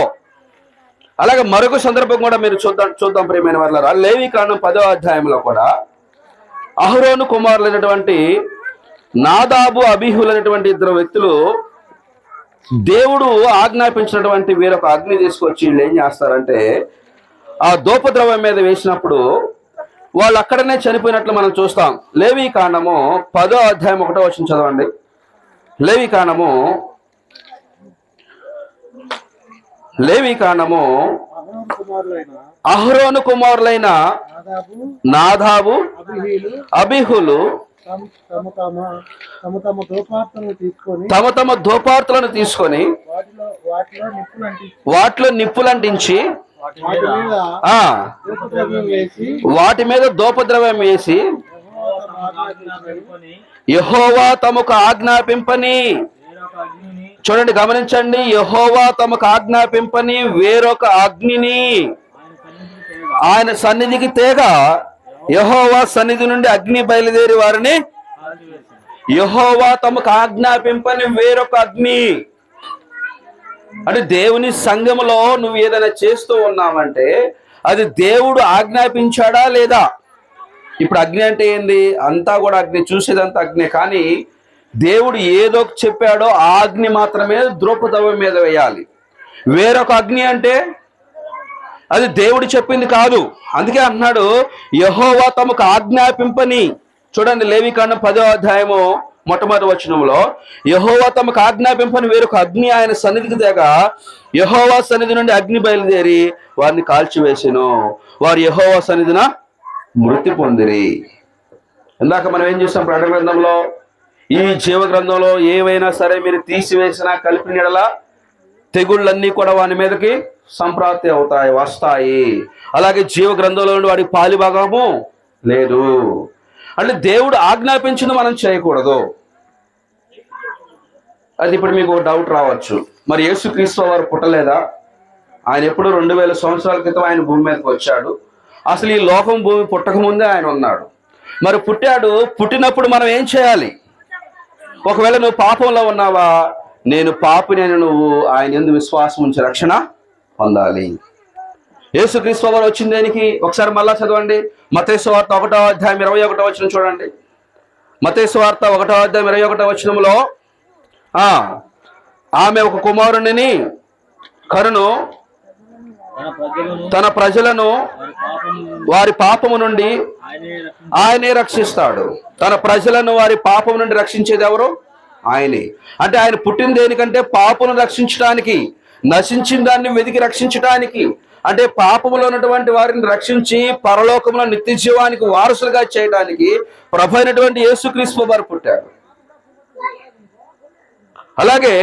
అలాగే మరొక సందర్భం కూడా మీరు చూద్దాం ప్రియమైన వాళ్ళారా. లేవికాండం 10వ అధ్యాయంలో కూడా అహరోను కుమారులైనటువంటి నాదాబు, అబీహులు అనేటువంటి 2 వ్యక్తులు దేవుడు ఆజ్ఞాపించినటువంటి వేరొక అగ్ని తీసుకొచ్చి వీళ్ళు ఏం చేస్తారంటే ఆ ధూపద్రవ్యం మీద వేసినప్పుడు వాళ్ళు అక్కడనే చనిపోయినట్లు మనం చూస్తాం. లేవికాండము 10వ అధ్యాయం 1వ వచనం చదవండి. లేవికాండము అహరోను కుమారులైన నాదాబు, అబీహులు తమ తమ ధూపార్తులను తీసుకొని వాటిలో నిప్పులంటించి వాటి మీద ధూపద్రవ్యం వేసి యెహోవా తమకు ఆజ్ఞాపింపని, చూడండి గమనించండి, యెహోవా తమకు ఆజ్ఞాపింపని వేరొక అగ్నిని ఆయన సన్నిధికి తేగా యెహోవా సన్నిధి నుండి అగ్ని బయలుదేరి వారిని, యెహోవా తమకు ఆజ్ఞాపింపని వేరొక అగ్ని. అంటే దేవుని సంఘములో నువ్వు ఏదైనా చేస్తూ ఉన్నావంటే అది దేవుడు ఆజ్ఞాపించాడా లేదా? ఇప్పుడు అగ్ని అంటే ఏంది? అంతా కూడా అగ్ని, చూసేదంతా అగ్ని. కానీ దేవుడు ఏదో చెప్పాడో ఆ అగ్ని మాత్రమే ధూపద్రవ్యం మీద వేయాలి. వేరొక అగ్ని అంటే అది దేవుడు చెప్పింది కాదు. అందుకే అంటున్నాడు యెహోవా తమకు ఆజ్ఞాపింపని. చూడండి లేవికాండం 10వ అధ్యాయము మొట్టమొదటి వచనంలో యెహోవా తమకు ఆజ్ఞాపింపని వేరొక అగ్ని ఆయన సన్నిధికి తేగా యెహోవా సన్నిధి నుండి అగ్ని బయలుదేరి వారిని కాల్చివేసెను. వారు యెహోవా సన్నిధిన మృతి పొందిరి. ఇందాక మనం ఏం చూస్తాం ప్రకటన గ్రంథంలో, ఈ జీవ గ్రంథంలో ఏవైనా సరే మీరు తీసివేసినా కలిపిన యెడల తెగుళ్ళన్నీ కూడా వాని మీదకి సంప్రాప్తి అవుతాయి, వస్తాయి. అలాగే జీవ గ్రంథంలో నుండి వాడికి పాలిభాగము లేదు. అంటే దేవుడు ఆజ్ఞాపించింది మనం చేయకూడదు. అది ఇప్పుడు మీకు డౌట్ రావచ్చు, మరి యేసుక్రీస్తు వారు పుట్టలేదా? ఆయన ఎప్పుడు 2000 సంవత్సరాల క్రితం ఆయన భూమి మీదకి వచ్చాడు. అసలు ఈ లోకం భూమి పుట్టకముందే ఆయన ఉన్నాడు. మరి పుట్టాడు, పుట్టినప్పుడు మనం ఏం చేయాలి? ఒకవేళ నువ్వు పాపంలో ఉన్నావా, నేను పాపినైన నువ్వు ఆయన యందు విశ్వాసం ఉంచి రక్షణ పొందాలి. యేసుక్రీస్తు వారు వచ్చింది దేనికి? ఒకసారి మళ్ళా చదవండి. మత్తయి సువార్త 1వ అధ్యాయం 21వ వచనం చూడండి. మత్తయి సువార్త 1వ అధ్యాయం 21వ వచనంలో ఆమె ఒక కుమారునిని కరును, తన ప్రజలను వారి పాపము నుండి ఆయనే రక్షిస్తాడు. తన ప్రజలను వారి పాపము నుండి రక్షించేది ఎవరు? ఆయనే. అంటే ఆయన పుట్టిన దేనికంటే పాపను రక్షించడానికి, నశించిన దాన్ని వెతికి రక్షించడానికి, అంటే పాపములో ఉన్నటువంటి వారిని రక్షించి పరలోకంలో నిత్య జీవానికి వారసులుగా చేయడానికి ప్రభు అయినటువంటి యేసుక్రీస్తు వారు పుట్టారు. అలాగే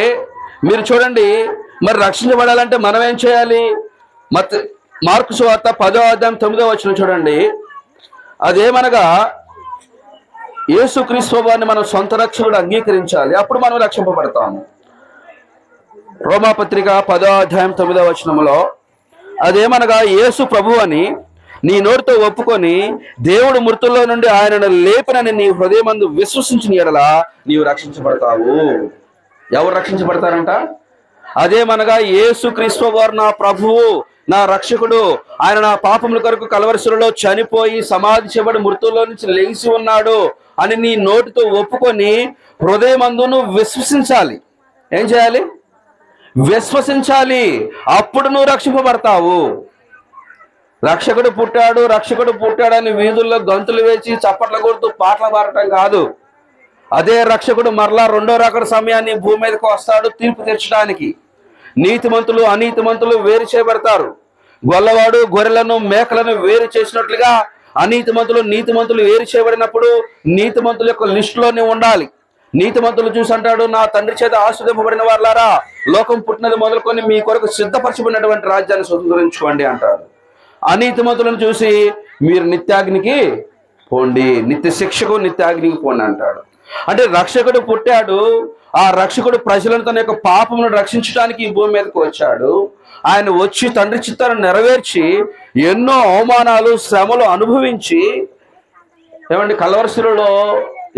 మీరు చూడండి, మరి రక్షించబడాలంటే మనం ఏం చేయాలి? మార్కు సువార్త 10వ అధ్యాయం 9వ వచనం చూడండి. అదేమనగా యేసుక్రీస్తు వారిని మనం సొంత రక్షకుడు అంగీకరించాలి, అప్పుడు మనం రక్షింపబడతాము. రోమాపత్రిక 10వ అధ్యాయం 9వ వచనంలో అదేమనగా యేసు ప్రభు అని నీ నోటితో ఒప్పుకొని దేవుడు మృతుల్లో నుండి ఆయనను లేపినని నీ హృదయమందు విశ్వసించిన యెడల నీవు రక్షించబడతావు. ఎవరు రక్షించబడతారంట? అదేమనగా యేసుక్రీస్తు వారు నా ప్రభువు, నా రక్షకుడు, ఆయన నా పాపముల కొరకు కలవరిశిలలో చనిపోయి సమాధి చేయబడి మృతుల్లో నుంచి లేచి ఉన్నాడు అని నీ నోటితో ఒప్పుకొని హృదయమందు నువ్వు విశ్వసించాలి. ఏం చేయాలి? విశ్వసించాలి. అప్పుడు నువ్వు రక్షింపబడతావు. రక్షకుడు పుట్టాడని వీధుల్లో గంతులు వేసి చప్పట్ల కొడుతూ పాటలు పాడటం కాదు. అదే రక్షకుడు మరలా రెండో రాకడ సమయాన్ని భూమి మీదకి వస్తాడు తీర్పు తీర్చడానికి. నీతిమంతులు అనీతిమంతులు వేరు చేయబడతారు. గొల్లవాడు గొర్రెలను మేకలను వేరు చేసినట్లుగా అనీతిమంతులు నీతిమంతులు వేరు చేయబడినప్పుడు నీతిమంతుల యొక్క లిస్టులోనే ఉండాలి. నీతిమంతులు చూసి అంటాడు, నా తండ్రి చేత ఆశీర్వదింపబడిన వారులారా, లోకం పుట్టినది మొదలుకొని మీ కొరకు సిద్ధపరచబడినటువంటి రాజ్యాన్ని స్వతంత్రించుకోండి అంటాడు. అనీతిమంతులను చూసి మీరు నిత్యాగ్నికి పోండి, నిత్య శిక్షకు నిత్యాగ్నికి పోండి అంటాడు. అంటే రక్షకుడు పుట్టాడు, ఆ రక్షకుడు ప్రజలను తన యొక్క పాపమును రక్షించడానికి ఈ భూమి మీదకి వచ్చాడు. ఆయన వచ్చి తండ్రి చిత్తాన్ని నెరవేర్చి ఎన్నో అవమానాలు శ్రమలు అనుభవించి, ఏమండి కలవరిశిలలో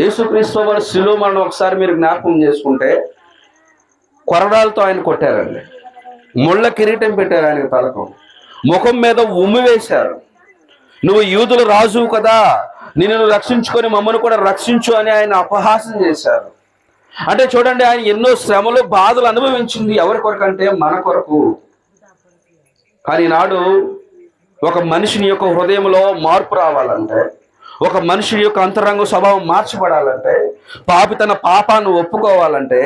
యేసుక్రీస్తు వారి శిలువ మరణం ఒకసారి మీరు జ్ఞాపకం చేసుకుంటే కొరడాలతో ఆయన కొట్టారండి, ముళ్ళ కిరీటం పెట్టారు ఆయన తలకు, ముఖం మీద ఉమ్మి వేశారు. నువ్వు యూదుల రాజువు కదా, నిన్ను రక్షించుకొని మమ్మల్ని కూడా రక్షించు అని ఆయన అపహాసం చేశారు. అంటే చూడండి, ఆయన ఎన్నో శ్రమలు బాధలు అనుభవించింది. ఎవరి కొరకు అంటే మన కొరకు. కానీ నాడు ఒక మనిషిని యొక్క హృదయంలో మార్పు రావాలంటే, ఒక మనిషి యొక్క అంతరంగ స్వభావం మార్చబడాలంటే, పాపి తన పాపాన్ని ఒప్పుకోవాలంటే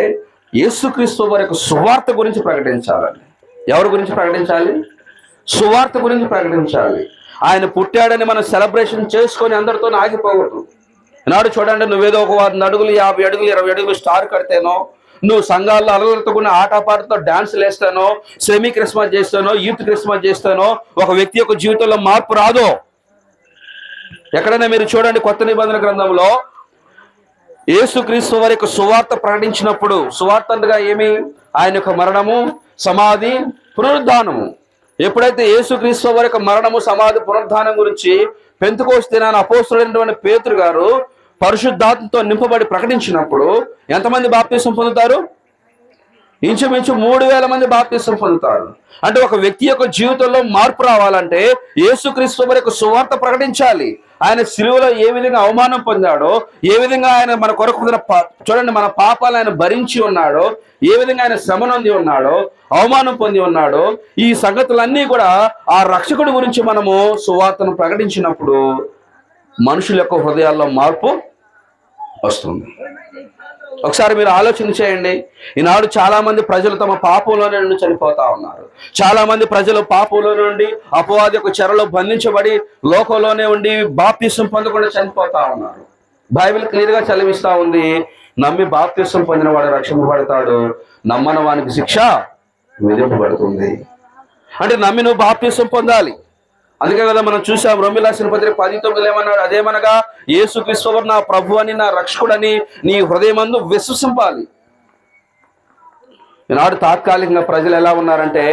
యేసుక్రీస్తు వారి యొక్క సువార్త గురించి ప్రకటించాలండి. ఎవరి గురించి ప్రకటించాలి? సువార్త గురించి ప్రకటించాలి. ఆయన పుట్టాడని మనం సెలబ్రేషన్ చేసుకొని అందరితో ఆగిపోకూడదు. నాడు చూడండి, నువ్వేదో ఒక 100 అడుగులు 50 అడుగులు 20 అడుగులు స్టార్ కడితేనో, నువ్వు సంఘాల్లో అలలతో కూడా ఆటపాటతో డాన్సులు వేస్తానో, సెమీ క్రిస్మస్ చేస్తానో, యూత్ క్రిస్మస్ చేస్తానో ఒక వ్యక్తి యొక్క జీవితంలో మార్పు రాదు. ఎక్కడైనా మీరు చూడండి, కొత్త నిబంధన గ్రంథంలో యేసుక్రీస్తు వారి యొక్క సువార్త ప్రకటించినప్పుడు, సువార్త అనగా ఏమి? ఆయన యొక్క మరణము, సమాధి, పునరుద్ధానము. ఎప్పుడైతే యేసుక్రీస్తు వారి యొక్క మరణము, సమాధి, పునరుద్ధానం గురించి పెంతెకోస్తు దినాన అపోస్తలుడైనటువంటి పేతురు గారు పరిశుద్ధాత్మతో నింపబడి ప్రకటించినప్పుడు ఎంతమంది బాప్తిసం పొందుతారు? ఇంచుమించు 3000 మంది బాప్తిసం పొందుతారు. అంటే ఒక వ్యక్తి యొక్క జీవితంలో మార్పు రావాలంటే యేసుక్రీస్తు వారి యొక్క సువార్త ప్రకటించాలి. ఆయన శిలువలో ఏ విధంగా అవమానం పొందాడో, ఏ విధంగా ఆయన మన కొరకు చూడండి మన పాపాలు ఆయన భరించి ఉన్నాడో, ఏ విధంగా ఆయన శ్రమ నొంది ఉన్నాడో, అవమానం పొంది ఉన్నాడో, ఈ సంగతులన్నీ కూడా ఆ రక్షకుడి గురించి మనము సువార్తను ప్రకటించినప్పుడు మనుషుల యొక్క హృదయాల్లో మార్పు వస్తుంది. ఒకసారి మీరు ఆలోచన చేయండి. ఈనాడు చాలా మంది ప్రజలు తమ పాపంలోనే నుండి చనిపోతా ఉన్నారు. చాలా మంది ప్రజలు పాపంలో నుండి అపవాది యొక్క చెరలో బంధించబడి లోకంలోనే ఉండి బాప్తిసం పొందకుండా చనిపోతా ఉన్నారు. బైబిల్ క్లియర్ గా చదివిస్తా ఉంది, నమ్మి బాప్తిసం పొందిన వాడు రక్షింపబడతాడు, నమ్మని వానికి శిక్ష విధింపబడుతుంది. అంటే నమ్మి నువ్వు బాప్తిసం పొందాలి. అందుకే కదా మనం చూసాం రోమీయులకు రాసిన పత్రిక 10:9 ఏమన్నాడు? అదేమనగా యేసుక్రీస్తు వారు నా ప్రభు అని, నా రక్షకుడని నీ హృదయమందు విశ్వసింపాలి. ఈనాడు తాత్కాలికంగా ప్రజలు ఎలా ఉన్నారంటే,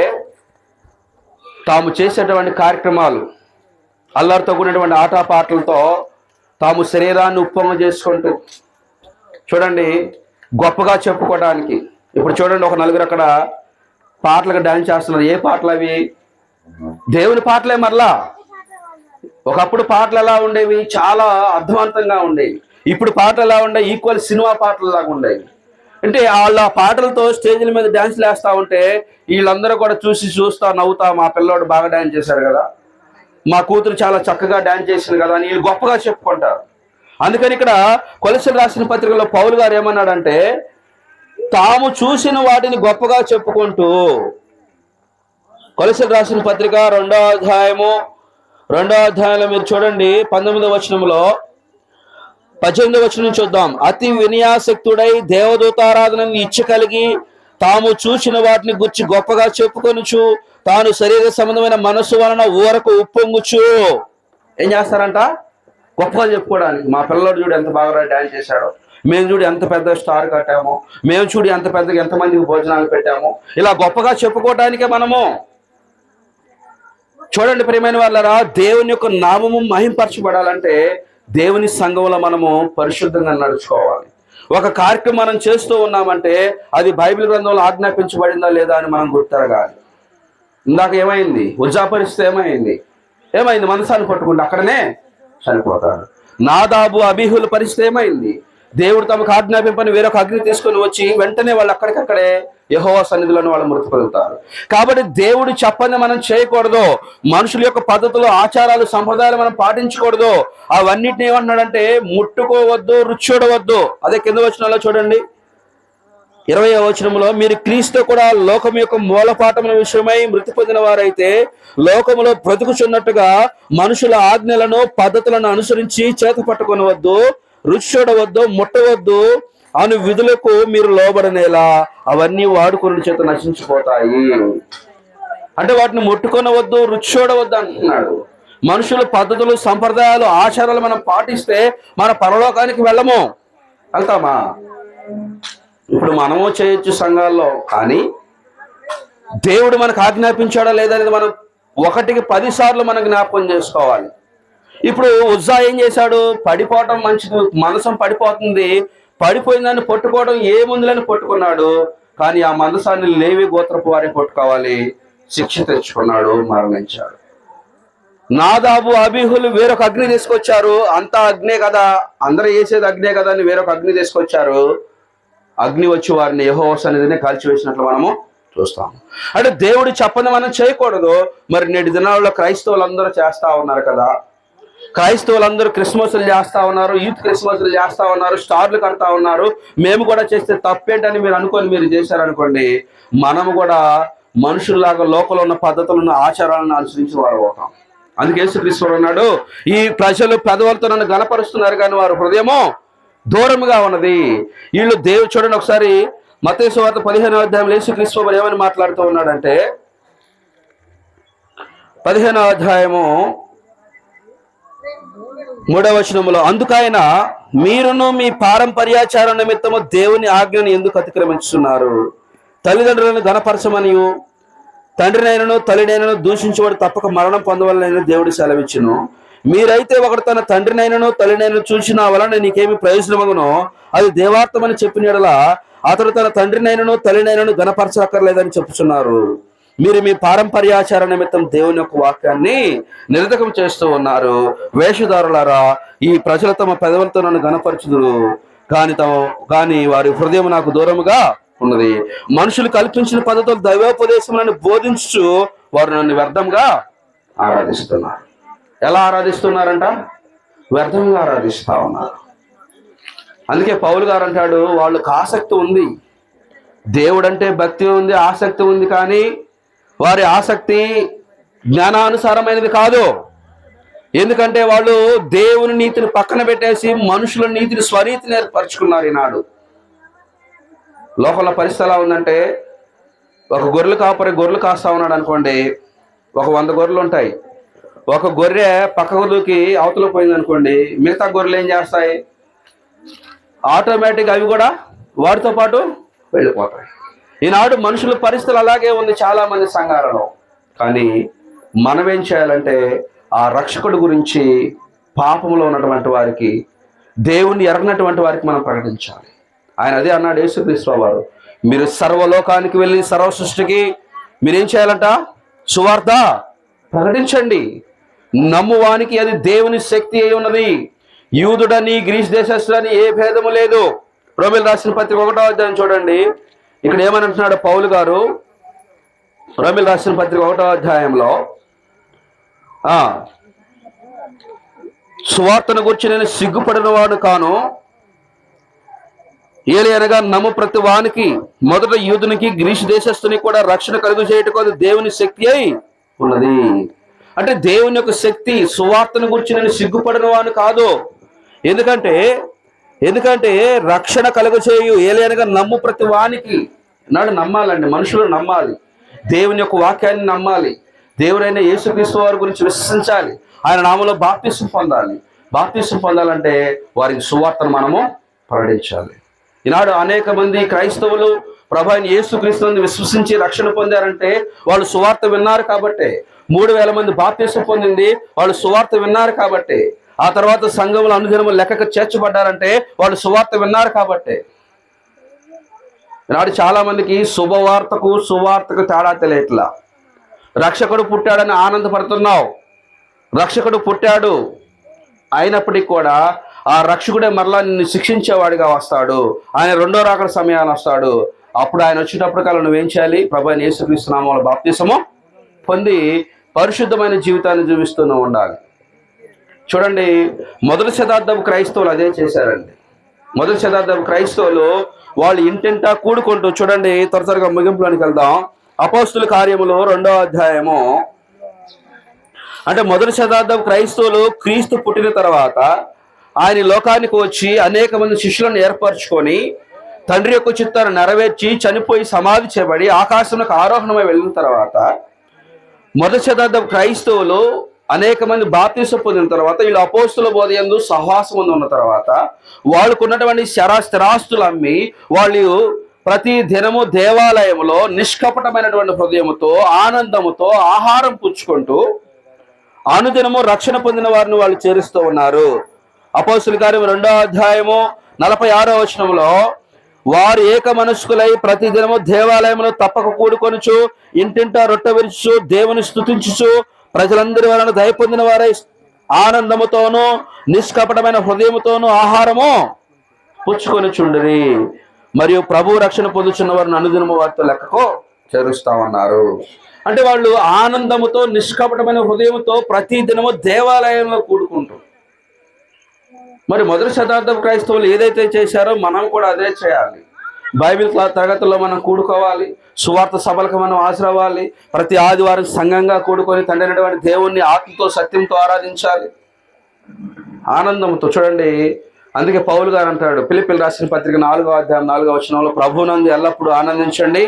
తాము చేసేటువంటి కార్యక్రమాలు, అల్లరితో కూడినటువంటి ఆటపాటలతో తాము శరీరాన్ని ఉప్పొంగ చేసుకుంటూ, చూడండి గొప్పగా చెప్పుకోవడానికి. ఇప్పుడు చూడండి, ఒక నలుగురు అక్కడ పాటలకు డాన్స్ చేస్తున్నారు. ఏ పాటలు అవి? దేవుని పాటలే. మరలా ఒకప్పుడు పాటలు ఎలా ఉండేవి? చాలా అర్థవంతంగా ఉండేవి. ఇప్పుడు పాటలు ఎలా ఉండే? ఈక్వల్ సినిమా పాటలు లాగా ఉండేవి. అంటే వాళ్ళ పాటలతో స్టేజ్ల మీద డాన్స్లు వేస్తూ ఉంటే వీళ్ళందరూ కూడా చూస్తా నవ్వుతా, మా పిల్లోడు బాగా డాన్స్ చేశారు కదా, మా కూతురు చాలా చక్కగా డాన్స్ చేసింది కదా అని వీళ్ళు గొప్పగా చెప్పుకుంటారు. అందుకని ఇక్కడ కొలస్సీయులకు రాసిన పత్రికలో పౌలు గారు ఏమన్నాడంటే, తాము చూసిన వాటిని గొప్పగా చెప్పుకుంటూ. కొలస్సీలకు రాసిన పత్రిక 2వ అధ్యాయంలో మీరు చూడండి 19వ వచనంలో 18వ వచనం చూద్దాం. అతి వినయాసక్తుడై దేవదూతారాధనని ఇచ్చ కలిగి తాము చూసిన వాటిని గుర్చి గొప్పగా చెప్పుకొనుచు తాను శరీర సంబంధమైన మనస్సు వలన ఊరకు ఉప్పొంగుచు. ఏం చేస్తారంట? గొప్పగా చెప్పుకోవడానికి. మా పిల్లలు చూడు ఎంత బాగా డాన్స్ చేశాడో, మేము చూడు ఎంత పెద్ద స్టార్ కట్టామో, మేము చూడు ఎంత పెద్దగా ఎంతమందికి భోజనాలు పెట్టామో, ఇలా గొప్పగా చెప్పుకోవడానికే మనము. చూడండి ప్రియమైన వాళ్ళరా, దేవుని యొక్క నామము మహింపరచబడాలంటే దేవుని సంఘంలో మనము పరిశుద్ధంగా నడుచుకోవాలి. ఒక కార్యక్రమం మనం చేస్తూ ఉన్నామంటే అది బైబిల్ గ్రంథంలో ఆజ్ఞాపించబడిందా లేదా అని మనం గుర్తెరగాలి. ఇందాక ఏమైంది? ఉజ్జాపరిస్తే ఏమైంది? మనసాన్ని పట్టుకుంటే అక్కడనే చనిపోతాడు. నాదాబు అబీహుల పరిస్థితి ఏమైంది? దేవుడు తమకు ఆజ్ఞాపింపని వేరొక అగ్ని తీసుకొని వచ్చి వెంటనే వాళ్ళు అక్కడికక్కడే యెహోవా సన్నిధిలోనే వాళ్ళు మృతి పొందుతారు. కాబట్టి దేవుడు చెప్పని మనం చేయకూడదు. మనుషుల యొక్క పద్ధతులు, ఆచారాలు, సంప్రదాయాలు మనం పాటించకూడదు. అవన్నిటిని ఏమంటున్నాడంటే ముట్టుకోవద్దు, రుచి చూడవద్దు. అదే కింద వచనంలో చూడండి 20వ వచనంలో, మీరు క్రీస్తు కూడా లోకం యొక్క మూలపాఠముల విషయమై మృతి పొందిన వారైతే లోకములో బ్రతుకుచున్నట్టుగా మనుషుల ఆజ్ఞలను, పద్ధతులను అనుసరించి చేత పట్టుకొనవద్దు, రుచి చూడవద్దు, ముట్టవద్దు అను విధులకు మీరు లోబడనేలా అవన్నీ వాడుకుని చేత నశించిపోతాయి. అంటే వాటిని ముట్టుకొనవద్దు, రుచి చూడవద్దు అంటున్నాడు. మనుషుల పద్ధతులు, సంప్రదాయాలు, ఆచారాలు మనం పాటిస్తే మన పరలోకానికి వెళ్తామా? ఇప్పుడు మనము చేయొచ్చు సంఘాల్లో, కానీ దేవుడు మనకు ఆజ్ఞాపించాడా లేదనేది మనం 1కి 10 సార్లు మనం జ్ఞాపకం చేసుకోవాలి. ఇప్పుడు ఉజ్జా ఏం చేశాడు? పడిపోవటం మంచిది, మనసం పడిపోతుంది, పడిపోయిన దాన్ని పట్టుకోవడం ఏముందులని పట్టుకున్నాడు. కానీ ఆ మనసాన్ని లేవి గోత్రపు వారే పట్టుకోవాలి, శిక్ష తెచ్చుకున్నాడు, మరణించాడు. నాదాబు అబీహులు వేరొక అగ్ని తీసుకొచ్చారు. అంతా అగ్నే కదా, అందరూ వేసేది అగ్నే కదా అని వేరొక అగ్ని తీసుకొచ్చారు. అగ్ని వచ్చి వారిని యెహోవా సన్నిధినే కాల్చివేసినట్లు మనము చూస్తాము. అంటే దేవుడు చెప్పని మనం చేయకూడదు. మరి నేటి దినాల్లో క్రైస్తవులందరూ చేస్తా ఉన్నారు కదా. క్రైస్తవులందరూ క్రిస్మస్లు చేస్తా ఉన్నారు, యూత్ క్రిస్మస్లు చేస్తా ఉన్నారు, స్టార్లు కడతా ఉన్నారు. మేము కూడా చేస్తే తప్పేంటని మీరు అనుకొని మీరు చేశారనుకోండి, మనము కూడా మనుషుల్లాగా లోకంలో ఉన్న పద్ధతులను, ఆచారాలను అనుసరించి వారు అవుతాం. అందుకే యేసుక్రీస్తు అన్నాడు, ఈ ప్రజలు పెదవులతో నన్ను గణపరుస్తున్నారు కానీ వారు హృదయమో దూరముగా ఉన్నది. వీళ్ళు దేవుడు చూడండి ఒకసారి మత్తయి సువార్త 15వ అధ్యాయంలో యేసుక్రీస్తు ఏమని మాట్లాడుతూ ఉన్నాడంటే 15వ అధ్యాయము 3వ వచనములో, అందుకైన మీరును మీ పారంపర్యాచార నిమిత్తము దేవుని ఆజ్ఞను ఎందుకు అతిక్రమించుతున్నారు? తల్లిదండ్రులను గణపరచమనియు తండ్రినైనను తల్లినైనను దూషించేవాడు తప్పక మరణం పొందవలనైనా దేవుడు సెలవిచ్చును. మీరైతే ఒకడు తన తండ్రినైనను తల్లినైనను చూసిన వలన నీకేమి ప్రయోజనమగునో అది దేవార్థమని చెప్పిన యెడల అతడు తన తండ్రినైనను తల్లినైనను గణపరచక్కర్లేదని చెప్పుచున్నారు. మీరు మీ పారంపర్యాచార నిమిత్తం దేవుని యొక్క వాక్యాన్ని నిరర్ధకం చేస్తూ ఉన్నారు. వేషధారులారా, ఈ ప్రజలు తమ పెదవులతో నన్ను గణపరచుదురు కానీ వారి హృదయం నాకు దూరముగా ఉన్నది. మనుషులు కల్పించిన పద్ధతులు దైవోపదేశములను బోధించు వారు నన్ను వ్యర్థంగా ఆరాధిస్తున్నారు. ఎలా ఆరాధిస్తున్నారంట? వ్యర్థంగా ఆరాధిస్తా ఉన్నారు. అందుకే పౌలు గారు అంటాడు, వాళ్ళకి ఆసక్తి ఉంది, దేవుడంటే భక్తి ఉంది, ఆసక్తి ఉంది, కానీ వారి ఆసక్తి జ్ఞానానుసారమైనది కాదు. ఎందుకంటే వాళ్ళు దేవుని నీతిని పక్కన పెట్టేసి మనుషుల నీతిని, స్వనీతిని ఏర్పరచుకున్నారు. ఈనాడు లోకంలో పరిస్థితి ఎలా ఉందంటే, ఒక గొర్రెలు కాపరి గొర్రెలు కాస్తా ఉన్నాడు అనుకోండి, ఒక 100 గొర్రెలు ఉంటాయి. ఒక గొర్రె పక్కకు దూకి అవతల పోయింది అనుకోండి, మిగతా గొర్రెలు ఏం చేస్తాయి? ఆటోమేటిక్గా అవి కూడా వాటితో పాటు వెళ్ళిపోతాయి. ఈనాడు మనుషుల పరిస్థితులు అలాగే ఉంది చాలా మంది సంఘాలలో. కానీ మనం ఏం చేయాలంటే ఆ రక్షకుడి గురించి, పాపంలో ఉన్నటువంటి వారికి, దేవుణ్ణి ఎరగనటువంటి వారికి మనం ప్రకటించాలి. ఆయన అదే అన్నాడు యేసుక్రీస్తు వారు, మీరు సర్వలోకానికి వెళ్ళి సర్వ సృష్టికి మీరేం చేయాలంట? సువార్త ప్రకటించండి. నమ్మువానికి అది దేవుని శక్తి అయి ఉన్నది. యూదుడని గ్రీస్ దేశస్తుడని ఏ భేదము లేదు. రోమీయులకు రాసిన పత్రిక 1వ అధ్యాయం చూడండి. ఇక్కడ ఏమని అంటున్నాడు పౌలు గారు? రోమీయులకు రాసిన పత్రిక 1వ అధ్యాయంలో, సువార్తను గురించి నేను సిగ్గుపడిన వాడు కాను, ఏలి అనగా నమ్ము ప్రతి వానికి, మొదట యూదునికి గ్రీసు దేశస్తునికి కూడా రక్షణ కలుగు చేయటకు అది దేవుని శక్తి అయి ఉన్నది. అంటే దేవుని యొక్క శక్తి. సువార్తను గురించి నేను సిగ్గుపడిన వాను కాదు. ఎందుకంటే ఎందుకంటే రక్షణ కలుగు చేయు ఏలి అనగా నమ్ము ప్రతి వానికి. నాడు నమ్మాలండి, మనుషులు నమ్మాలి, దేవుని యొక్క వాక్యాన్ని నమ్మాలి, దేవుడైన యేసుక్రీస్తు వారి గురించి విశ్వసించాలి, ఆయన నామంలో బాప్తిసం పొందాలి. బాప్తిసం పొందాలంటే వారికి సువార్తను మనము ప్రకటించాలి. ఈనాడు అనేక మంది క్రైస్తవులు ప్రభు అయిన యేసుక్రీస్తుని విశ్వసించి రక్షణ పొందారంటే వాళ్ళు సువార్త విన్నారు కాబట్టే. 3,000 మంది బాప్తిసం పొందింది వాళ్ళు సువార్త విన్నారు కాబట్టే. ఆ తర్వాత సంఘములు అనుదినము లెక్కకు చేర్చబడ్డారంటే వాళ్ళు సువార్త విన్నారు కాబట్టే. ఈనాడు చాలా మందికి శుభవార్తకు సువార్తకు తేడా తెలియట్లా. రక్షకుడు పుట్టాడని ఆనందపడుతున్నావు, రక్షకుడు పుట్టాడు అయినప్పటికీ కూడా ఆ రక్షకుడే మరలా నిన్ను శిక్షించేవాడిగా వస్తాడు. ఆయన రెండో రాకడ సమయాన్ని వస్తాడు. అప్పుడు ఆయన వచ్చేటప్పటికల్లా నువ్వేం చేయాలి? ప్రభువైన యేసుక్రీస్తు నామములో బాప్తిసము పొంది పరిశుద్ధమైన జీవితాన్ని జీవిస్తూనే ఉండాలి. చూడండి, మొదటి శతాబ్దపు క్రైస్తవులు అదే చేశారండి. మొదటి శతాబ్దపు క్రైస్తవులు వాళ్ళు ఇంటింటా కూడుకుంటూ, చూడండి త్వరగా ముగింపులోనికి వెళ్దాం. అపోస్తుల కార్యములు 2వ అధ్యాయము. అంటే మొదటి శతాబ్దపు క్రైస్తవులు క్రీస్తు పుట్టిన తర్వాత ఆయన లోకానికి వచ్చి అనేక మంది శిష్యులను ఏర్పరచుకొని తండ్రి యొక్క చిత్తాన్ని నెరవేర్చి చనిపోయి సమాధి చేయబడి ఆకాశంలోకి ఆరోహణమై వెళ్ళిన తర్వాత మొదటి శతాబ్దపు క్రైస్తవులు అనేక మంది బాప్తిసం పొందిన తర్వాత వీళ్ళు అపోస్తుల బోధ యందు సహవాసం ఉన్న తర్వాత వాళ్ళకున్నటువంటి స్థిరాస్తులు అమ్మి వాళ్ళు ప్రతి దినము దేవాలయంలో నిష్కపటమైనటువంటి హృదయముతో ఆనందముతో ఆహారం పుచ్చుకుంటూ అనుదినము రక్షణ పొందిన వారిని వాళ్ళు చేరుస్తూ ఉన్నారు. అపోస్తుల కార్యం 2వ అధ్యాయము 46వ వచనంలో వారు ఏక మనస్కులై ప్రతి దినము దేవాలయంలో తప్పక కూడుకొనుచు ఇంటింటా రొట్టె విరుచు దేవుని స్తుతించుచు ప్రజలందరి వలన దయ పొందిన వారై ఆనందముతోనూ నిష్కపటమైన హృదయముతోనూ ఆహారము పుచ్చుకొనుచుండిరి. మరియు ప్రభు రక్షణ పొందుచున్న వారిని అనుదినము వారితో లెక్కకు చేరుస్తామన్నారు. అంటే వాళ్ళు ఆనందముతో నిష్కపటమైన హృదయంతో ప్రతి దినము దేవాలయంలో కూడుకుంటారు. మరి మొదటి శతాబ్దపు క్రైస్తవులు ఏదైతే చేశారో మనం కూడా అదే చేయాలి. బైబిల్ తరగతుల్లో మనం కూడుకోవాలి, సువార్త సభలకు మనం హాజరవ్వాలి, ప్రతి ఆదివారం సంఘంగా కూడుకొని తండ్రి అయినటువంటి దేవుణ్ణి ఆత్మతో సత్యంతో ఆరాధించాలి ఆనందంతో. చూడండి, అందుకే పౌలు గారు అంటాడు ఫిలిప్పీయులు రాసిన పత్రిక 4వ అధ్యాయం 4వ వచనంలో, ప్రభువునందు ఎల్లప్పుడూ ఆనందించండి,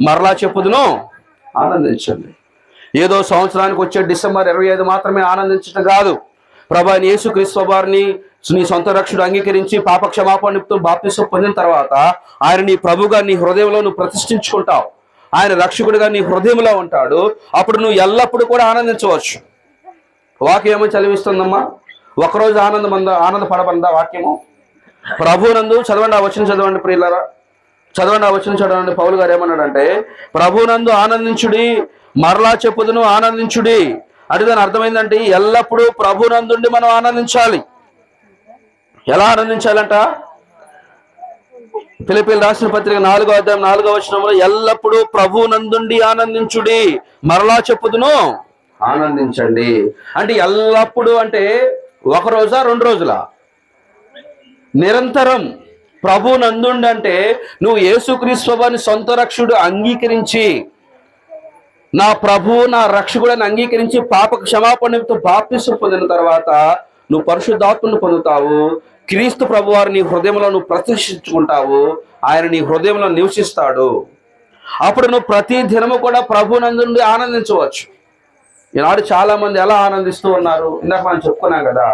మరలా చెప్పుదును ఆనందించండి. ఏదో సంవత్సరానికి వచ్చే డిసెంబర్ 25 మాత్రమే ఆనందించడం కాదు. ప్రభు అయిన యేసుక్రీస్తు వారిని నీ సొంత రక్షకుడు అంగీకరించి పాప క్షమాపణ నిమిత్తం బాప్తిసం పొందిన తర్వాత ఆయన నీ ప్రభుగా నీ హృదయంలో నువ్వు ప్రతిష్ఠించుకుంటావు. ఆయన రక్షకుడిగా నీ హృదయంలో ఉంటాడు. అప్పుడు నువ్వు ఎల్లప్పుడూ కూడా ఆనందించవచ్చు. వాక్యం ఏమో చదివిస్తుందమ్మా, ఒకరోజు ఆనందపడబందా వాక్యము? ప్రభునందు చదవండి, ఆ వచనం చదవండి ప్రియులారా, చదవండి, ఆ వచనం చదవండి. పౌలు గారు ఏమన్నాడంటే, ప్రభునందు ఆనందించుడి, మరలా చెప్పుదును ఆనందించుడి. అంటే దాని అర్థమైందంటే ఎల్లప్పుడూ ప్రభునందుండి మనం ఆనందించాలి. ఎలా ఆనందించాలంట? ఫిలిప్పీయులు రాసిన పత్రిక 4వ అధ్యాయం 4వ వచనంలో ఎల్లప్పుడూ ప్రభునందుండి ఆనందించుడి, మరలా చెప్పుదును ఆనందించండి. అంటే ఎల్లప్పుడూ అంటే ఒక రోజా 2 రోజులా? నిరంతరం ప్రభునందుండి అంటే నువ్వు యేసుక్రీస్తు వారిని సొంత రక్షకుడు అంగీకరించి, నా ప్రభువు నా రక్షకుడని అంగీకరించి పాప క్షమాపణ నిమిత్తం బాప్తిసం పొందిన తర్వాత నువ్వు పరిశుద్ధాత్మను పొందుతావు. క్రీస్తు ప్రభు వారు నీ హృదయంలో నువ్వు ప్రతిష్ఠించుకుంటావు. ఆయన నీ హృదయంలో నివసిస్తాడు. అప్పుడు నువ్వు ప్రతి దినము కూడా ప్రభునందుండి ఆనందించవచ్చు. ఈనాడు చాలా మంది ఎలా ఆనందిస్తూ ఉన్నారు? ఇందాక మనం చెప్పుకున్నాం కదా,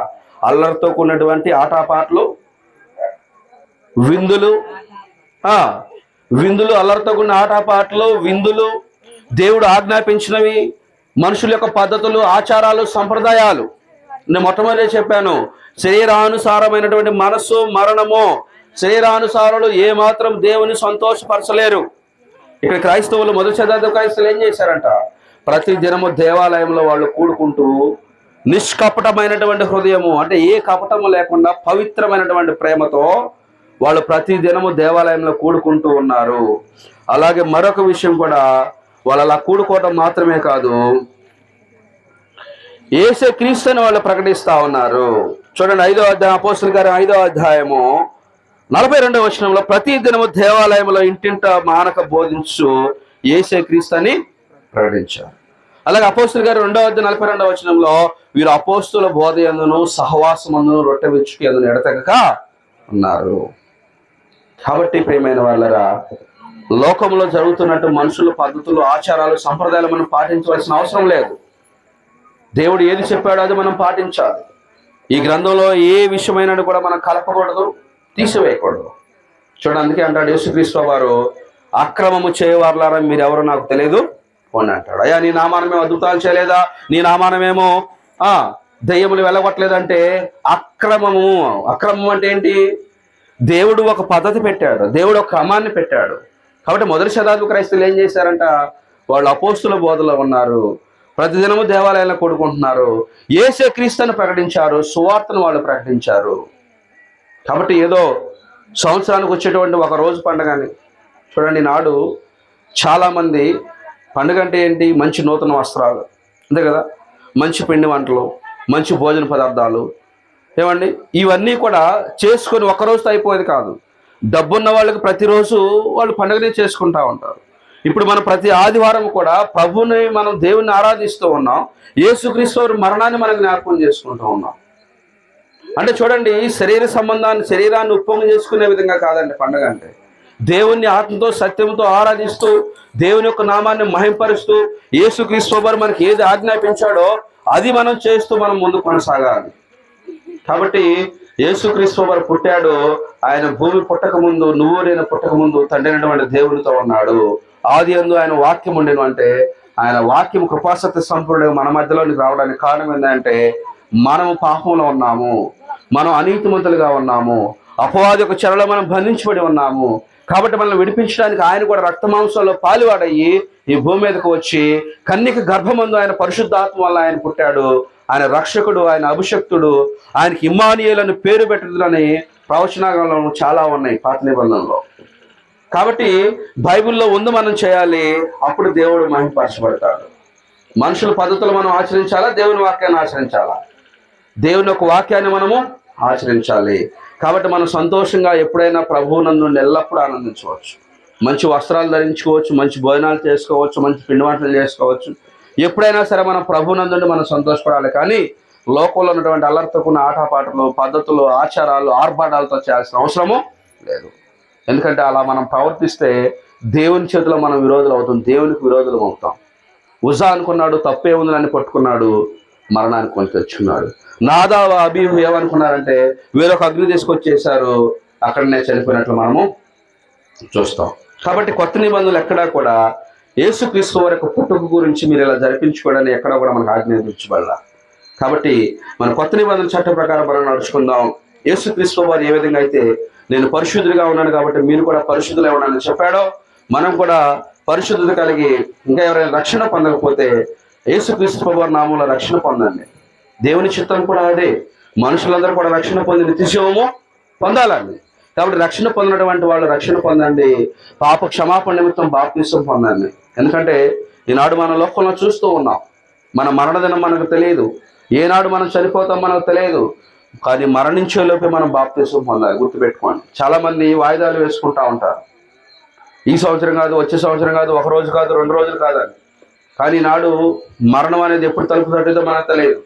అల్లరితో కూడినటువంటి ఆటపాటలు, విందులు, అల్లరితో కూడిన ఆటపాటలు, విందులు, దేవుడు ఆజ్ఞాపించినవి, మనుషుల యొక్క పద్ధతులు, ఆచారాలు, సంప్రదాయాలు. నేను మొట్టమొదటి చెప్పాను, శరీరానుసారమైనటువంటి మనస్సు మరణము. శరీరానుసారులు ఏమాత్రం దేవుని సంతోషపరచలేరు. ఇక్కడ క్రైస్తవులు, మొదటి శతాబ్దపు క్రైస్తవులు ఏం చేశారంట? ప్రతి దినము దేవాలయంలో వాళ్ళు కూడుకుంటూ నిష్కపటమైనటువంటి హృదయము, అంటే ఏ కపటము లేకుండా పవిత్రమైనటువంటి ప్రేమతో వాళ్ళు ప్రతి దినము దేవాలయంలో కూడుకుంటూ ఉన్నారు. అలాగే మరొక విషయం కూడా, వాళ్ళు అలా కూడుకోవడం మాత్రమే కాదు, యేసే క్రీస్తుని వాళ్ళు ప్రకటిస్తా ఉన్నారు. చూడండి, 5వ అధ్యాయం, అపోస్తుల కార్యం 5వ అధ్యాయము 42వ వచనంలో ప్రతి దినము దేవాలయంలో ఇంటింట మానక బోధించు యేసే క్రీస్తు అని ప్రకటించారు. అలాగే అపోస్తుల గారు 2:42వ వచనంలో వీరు అపోస్తుల బోధ యందును సహవాసమందును రొట్టె విచ్చుకి అందును ఎడతెగక ఉన్నారు. కాబట్టి ప్రియమైన వాళ్ళరా, లోకంలో జరుగుతున్నట్టు మనుషుల పద్ధతులు, ఆచారాలు, సంప్రదాయాలు మనం పాటించవలసిన అవసరం లేదు. దేవుడు ఏది చెప్పాడో అది మనం పాటించాలి. ఈ గ్రంథంలో ఏ విషయమైనా కూడా మనం కలపకూడదు, తీసివేయకూడదు. చూడండి, అందుకే అంటాడు యేసుక్రీస్తు వారు, అక్రమము చేయవారులారా మీరెవరో నాకు తెలియదు అని అంటాడు. అయ్యా, నీ నామానమేమో అద్భుతాలు చేయలేదా, నీ నామానమేమో దెయ్యములు వెళ్ళగొట్టలేదంటే అక్రమం అంటే ఏంటి? దేవుడు ఒక పద్ధతి పెట్టాడు, దేవుడు ఒక క్రమాన్ని పెట్టాడు. కాబట్టి మొదటి శతాబ్దపు క్రైస్తవులు ఏం చేశారంట? వాళ్ళు అపోస్తుల బోధలో ఉన్నారు, ప్రతిదినము దేవాలయాల్లో కూడుకుంటున్నారు, యేసే క్రీస్తుని ప్రకటించారు, సువార్తను వాళ్ళు ప్రకటించారు. కాబట్టి ఏదో సంవత్సరానికి వచ్చేటువంటి ఒక రోజు పండుగని చూడండి. నాడు చాలామంది పండుగ అంటే ఏంటి? మంచి నూతన వస్త్రాలు, అంతే కదా, మంచి పిండి వంటలు, మంచి భోజన పదార్థాలు, ఏమండి, ఇవన్నీ కూడా చేసుకొని ఒక్కరోజుతో అయిపోయేది కాదు. డబ్బున్న వాళ్ళకి ప్రతిరోజు వాళ్ళు పండుగనే చేసుకుంటూ ఉంటారు. ఇప్పుడు మనం ప్రతి ఆదివారం కూడా ప్రభువుని, మనం దేవుణ్ణి ఆరాధిస్తూ ఉన్నాం. యేసుక్రీస్తు మరణాన్ని మనం జ్ఞాపకం చేసుకుంటూ ఉన్నాం. అంటే చూడండి, శరీరాన్ని ఉప్పొంగు చేసుకునే విధంగా కాదండి పండుగ అంటే. దేవుణ్ణి ఆత్మతో సత్యంతో ఆరాధిస్తూ, దేవుని యొక్క నామాన్ని మహింపరుస్తూ, యేసుక్రీస్తు వారు మనకి ఏది ఆజ్ఞాపించాడో అది మనం చేస్తూ మనం ముందు కొనసాగాలి. కాబట్టి యేసుక్రీస్తు వారు పుట్టాడు. ఆయన భూమి పుట్టక ముందు, నువ్వు నేను పుట్టక ముందు తండ్రి అయినటువంటి దేవునితో ఉన్నాడు. ఆది యందు ఆయన వాక్యం ఉండేను అంటే ఆయన వాక్యం కృపాసక్తి సంపూర్ణంగా మన మధ్యలోనికి రావడానికి కారణం ఏంటంటే మనము పాపంలో ఉన్నాము, మనం అనీతిమంతులుగా ఉన్నాము, అపవాది యొక్క చెరలో మనం బంధించబడి ఉన్నాము. కాబట్టి మనల్ని విడిపించడానికి ఆయన కూడా రక్తమాంసంలో పాలువాడయ్యి ఈ భూమి మీదకు వచ్చి కన్యక గర్భమందు ఆయన పరిశుద్ధాత్మ వల్ల ఆయన పుట్టాడు. ఆయన రక్షకుడు, ఆయన అభిషక్తుడు, ఆయనకి ఇమ్మానుయేలు పేరు పెట్టదని ప్రవచనాలలో చాలా ఉన్నాయి పాత నిబంధనలో. కాబట్టి బైబిల్లో ఉంది మనం చేయాలి, అప్పుడు దేవుడు మహిమపరచబడతాడు. మనుషుల పద్ధతులు మనం ఆచరించాలా, దేవుని వాక్యాన్ని ఆచరించాలా? దేవుని యొక్క వాక్యాన్ని మనము ఆచరించాలి. కాబట్టి మనం సంతోషంగా ఎప్పుడైనా ప్రభువునందు ఎల్లప్పుడూ ఆనందించవచ్చు. మంచి వస్త్రాలు ధరించుకోవచ్చు, మంచి భోజనాలు చేసుకోవచ్చు, మంచి పిండి వంటలు చేసుకోవచ్చు. ఎప్పుడైనా సరే మనం ప్రభువునందు మనం సంతోషపడాలి. కానీ లోకంలో ఉన్నటువంటి అల్లర్తకున్న ఆటపాటలు, పద్ధతులు, ఆచారాలు, ఆర్భాటాలతో చేయాల్సిన అవసరము లేదు. ఎందుకంటే అలా మనం ప్రవర్తిస్తే దేవుని చేతిలో మనం విరోధులు అవుతాం, దేవునికి విరోధులు అవుతాం. ఉజా అనుకున్నాడు, తప్పే ఉందని అని పట్టుకున్నాడు, మరణానికి కొని తెచ్చుకున్నాడు. నాదాబు, అబీహు ఏమనుకున్నారంటే వేరొక అగ్ని తీసుకొచ్చేసారు, అక్కడనే చనిపోయినట్లు మనము చూస్తాం. కాబట్టి కొత్త నిబంధనలు ఎక్కడా కూడా యేసుక్రీస్తు వారి యొక్క పుట్టుక గురించి మీరు ఇలా జరిపించుకోవడానికి ఎక్కడా కూడా మనకు ఆజ్ఞాపించబడాల. కాబట్టి మన కొత్త నిబంధనల చట్టం ప్రకారం మనం నడుచుకుందాం. యేసుక్రీస్తు వారు ఏ విధంగా అయితే నేను పరిశుద్ధుడిగా ఉన్నాను కాబట్టి మీరు కూడా పరిశుద్ధులే ఉన్నానని చెప్పాడో, మనం కూడా పరిశుద్ధత కలిగి ఇంకా ఎవరైనా రక్షణ పొందకపోతే యేసుక్రీస్తు వారి నామంలో రక్షణ పొందండి. దేవుని చిత్తం కూడా అదే, మనుషులందరూ కూడా రక్షణ పొంది నిత్యజీవము పొందాలండి. కాబట్టి రక్షణ పొందినటువంటి వాళ్ళు రక్షణ పొందండి, పాప క్షమాపణ నిమిత్తం బాప్తిసం పొందండి. ఎందుకంటే ఈనాడు మన లోకంలో చూస్తూ ఉన్నాం, మన మరణదినం మనకు తెలియదు, ఏనాడు మనం చనిపోతాం మనకు తెలియదు. కానీ మరణించేలోపే మనం బాప్తిసం పొందాలి, గుర్తుపెట్టుకోండి. చాలామంది వాయిదాలు వేసుకుంటూ ఉంటారు, ఈ సంవత్సరం కాదు, వచ్చే సంవత్సరం కాదు, ఒక రోజు కాదు, 2 రోజులు కాదని. కానీ నాడు మరణం అనేది ఎప్పుడు తలుపు తట్టిందో మనకు తెలియదు.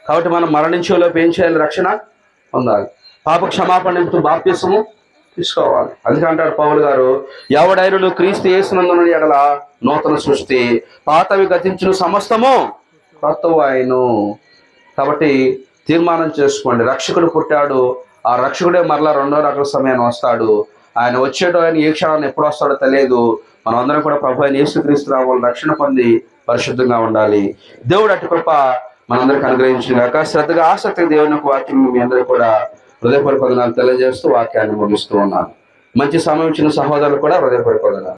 కాబట్టి మనం మరణించేలోపు ఏం చేయాలి? రక్షణ పొందాలి, పాప క్షమాపణ నిమిత్తం బాప్తిసము తీసుకోవాలి. అందుకే అంటాడు పౌలు గారు, ఎవడైనను క్రీస్తు యేసునందున ఎడల నూతన సృష్టి, పాతవి గతించిన సమస్తము క్రొత్తవి ఆయను. కాబట్టి తీర్మానం చేసుకోండి, రక్షకుడు పుట్టాడు, ఆ రక్షకుడే మరలా రెండో రకం సమయాన్ని వస్తాడు. ఆయన వచ్చేటో ఆయన ఏ క్షణాన్ని ఎప్పుడు వస్తాడో తెలియదు. మనం అందరం కూడా ప్రభు అయిన యేసుక్రీస్తు నామములో రక్షణ పొంది పరిశుద్ధంగా ఉండాలి. దేవుడు అటు కృప మనందరికి అనుగ్రహించిన గాక. శ్రద్ధగా ఆసక్తి దేవుని యొక్క వాక్యం మీ అందరూ కూడా హృదయపూర్వక వందనాలు తెలియజేస్తూ వాక్యాన్ని ముగిస్తూ ఉన్నాను. మంచి సమయం ఇచ్చిన సహోదరులు కూడా హృదయపూర్వక వందనాలు.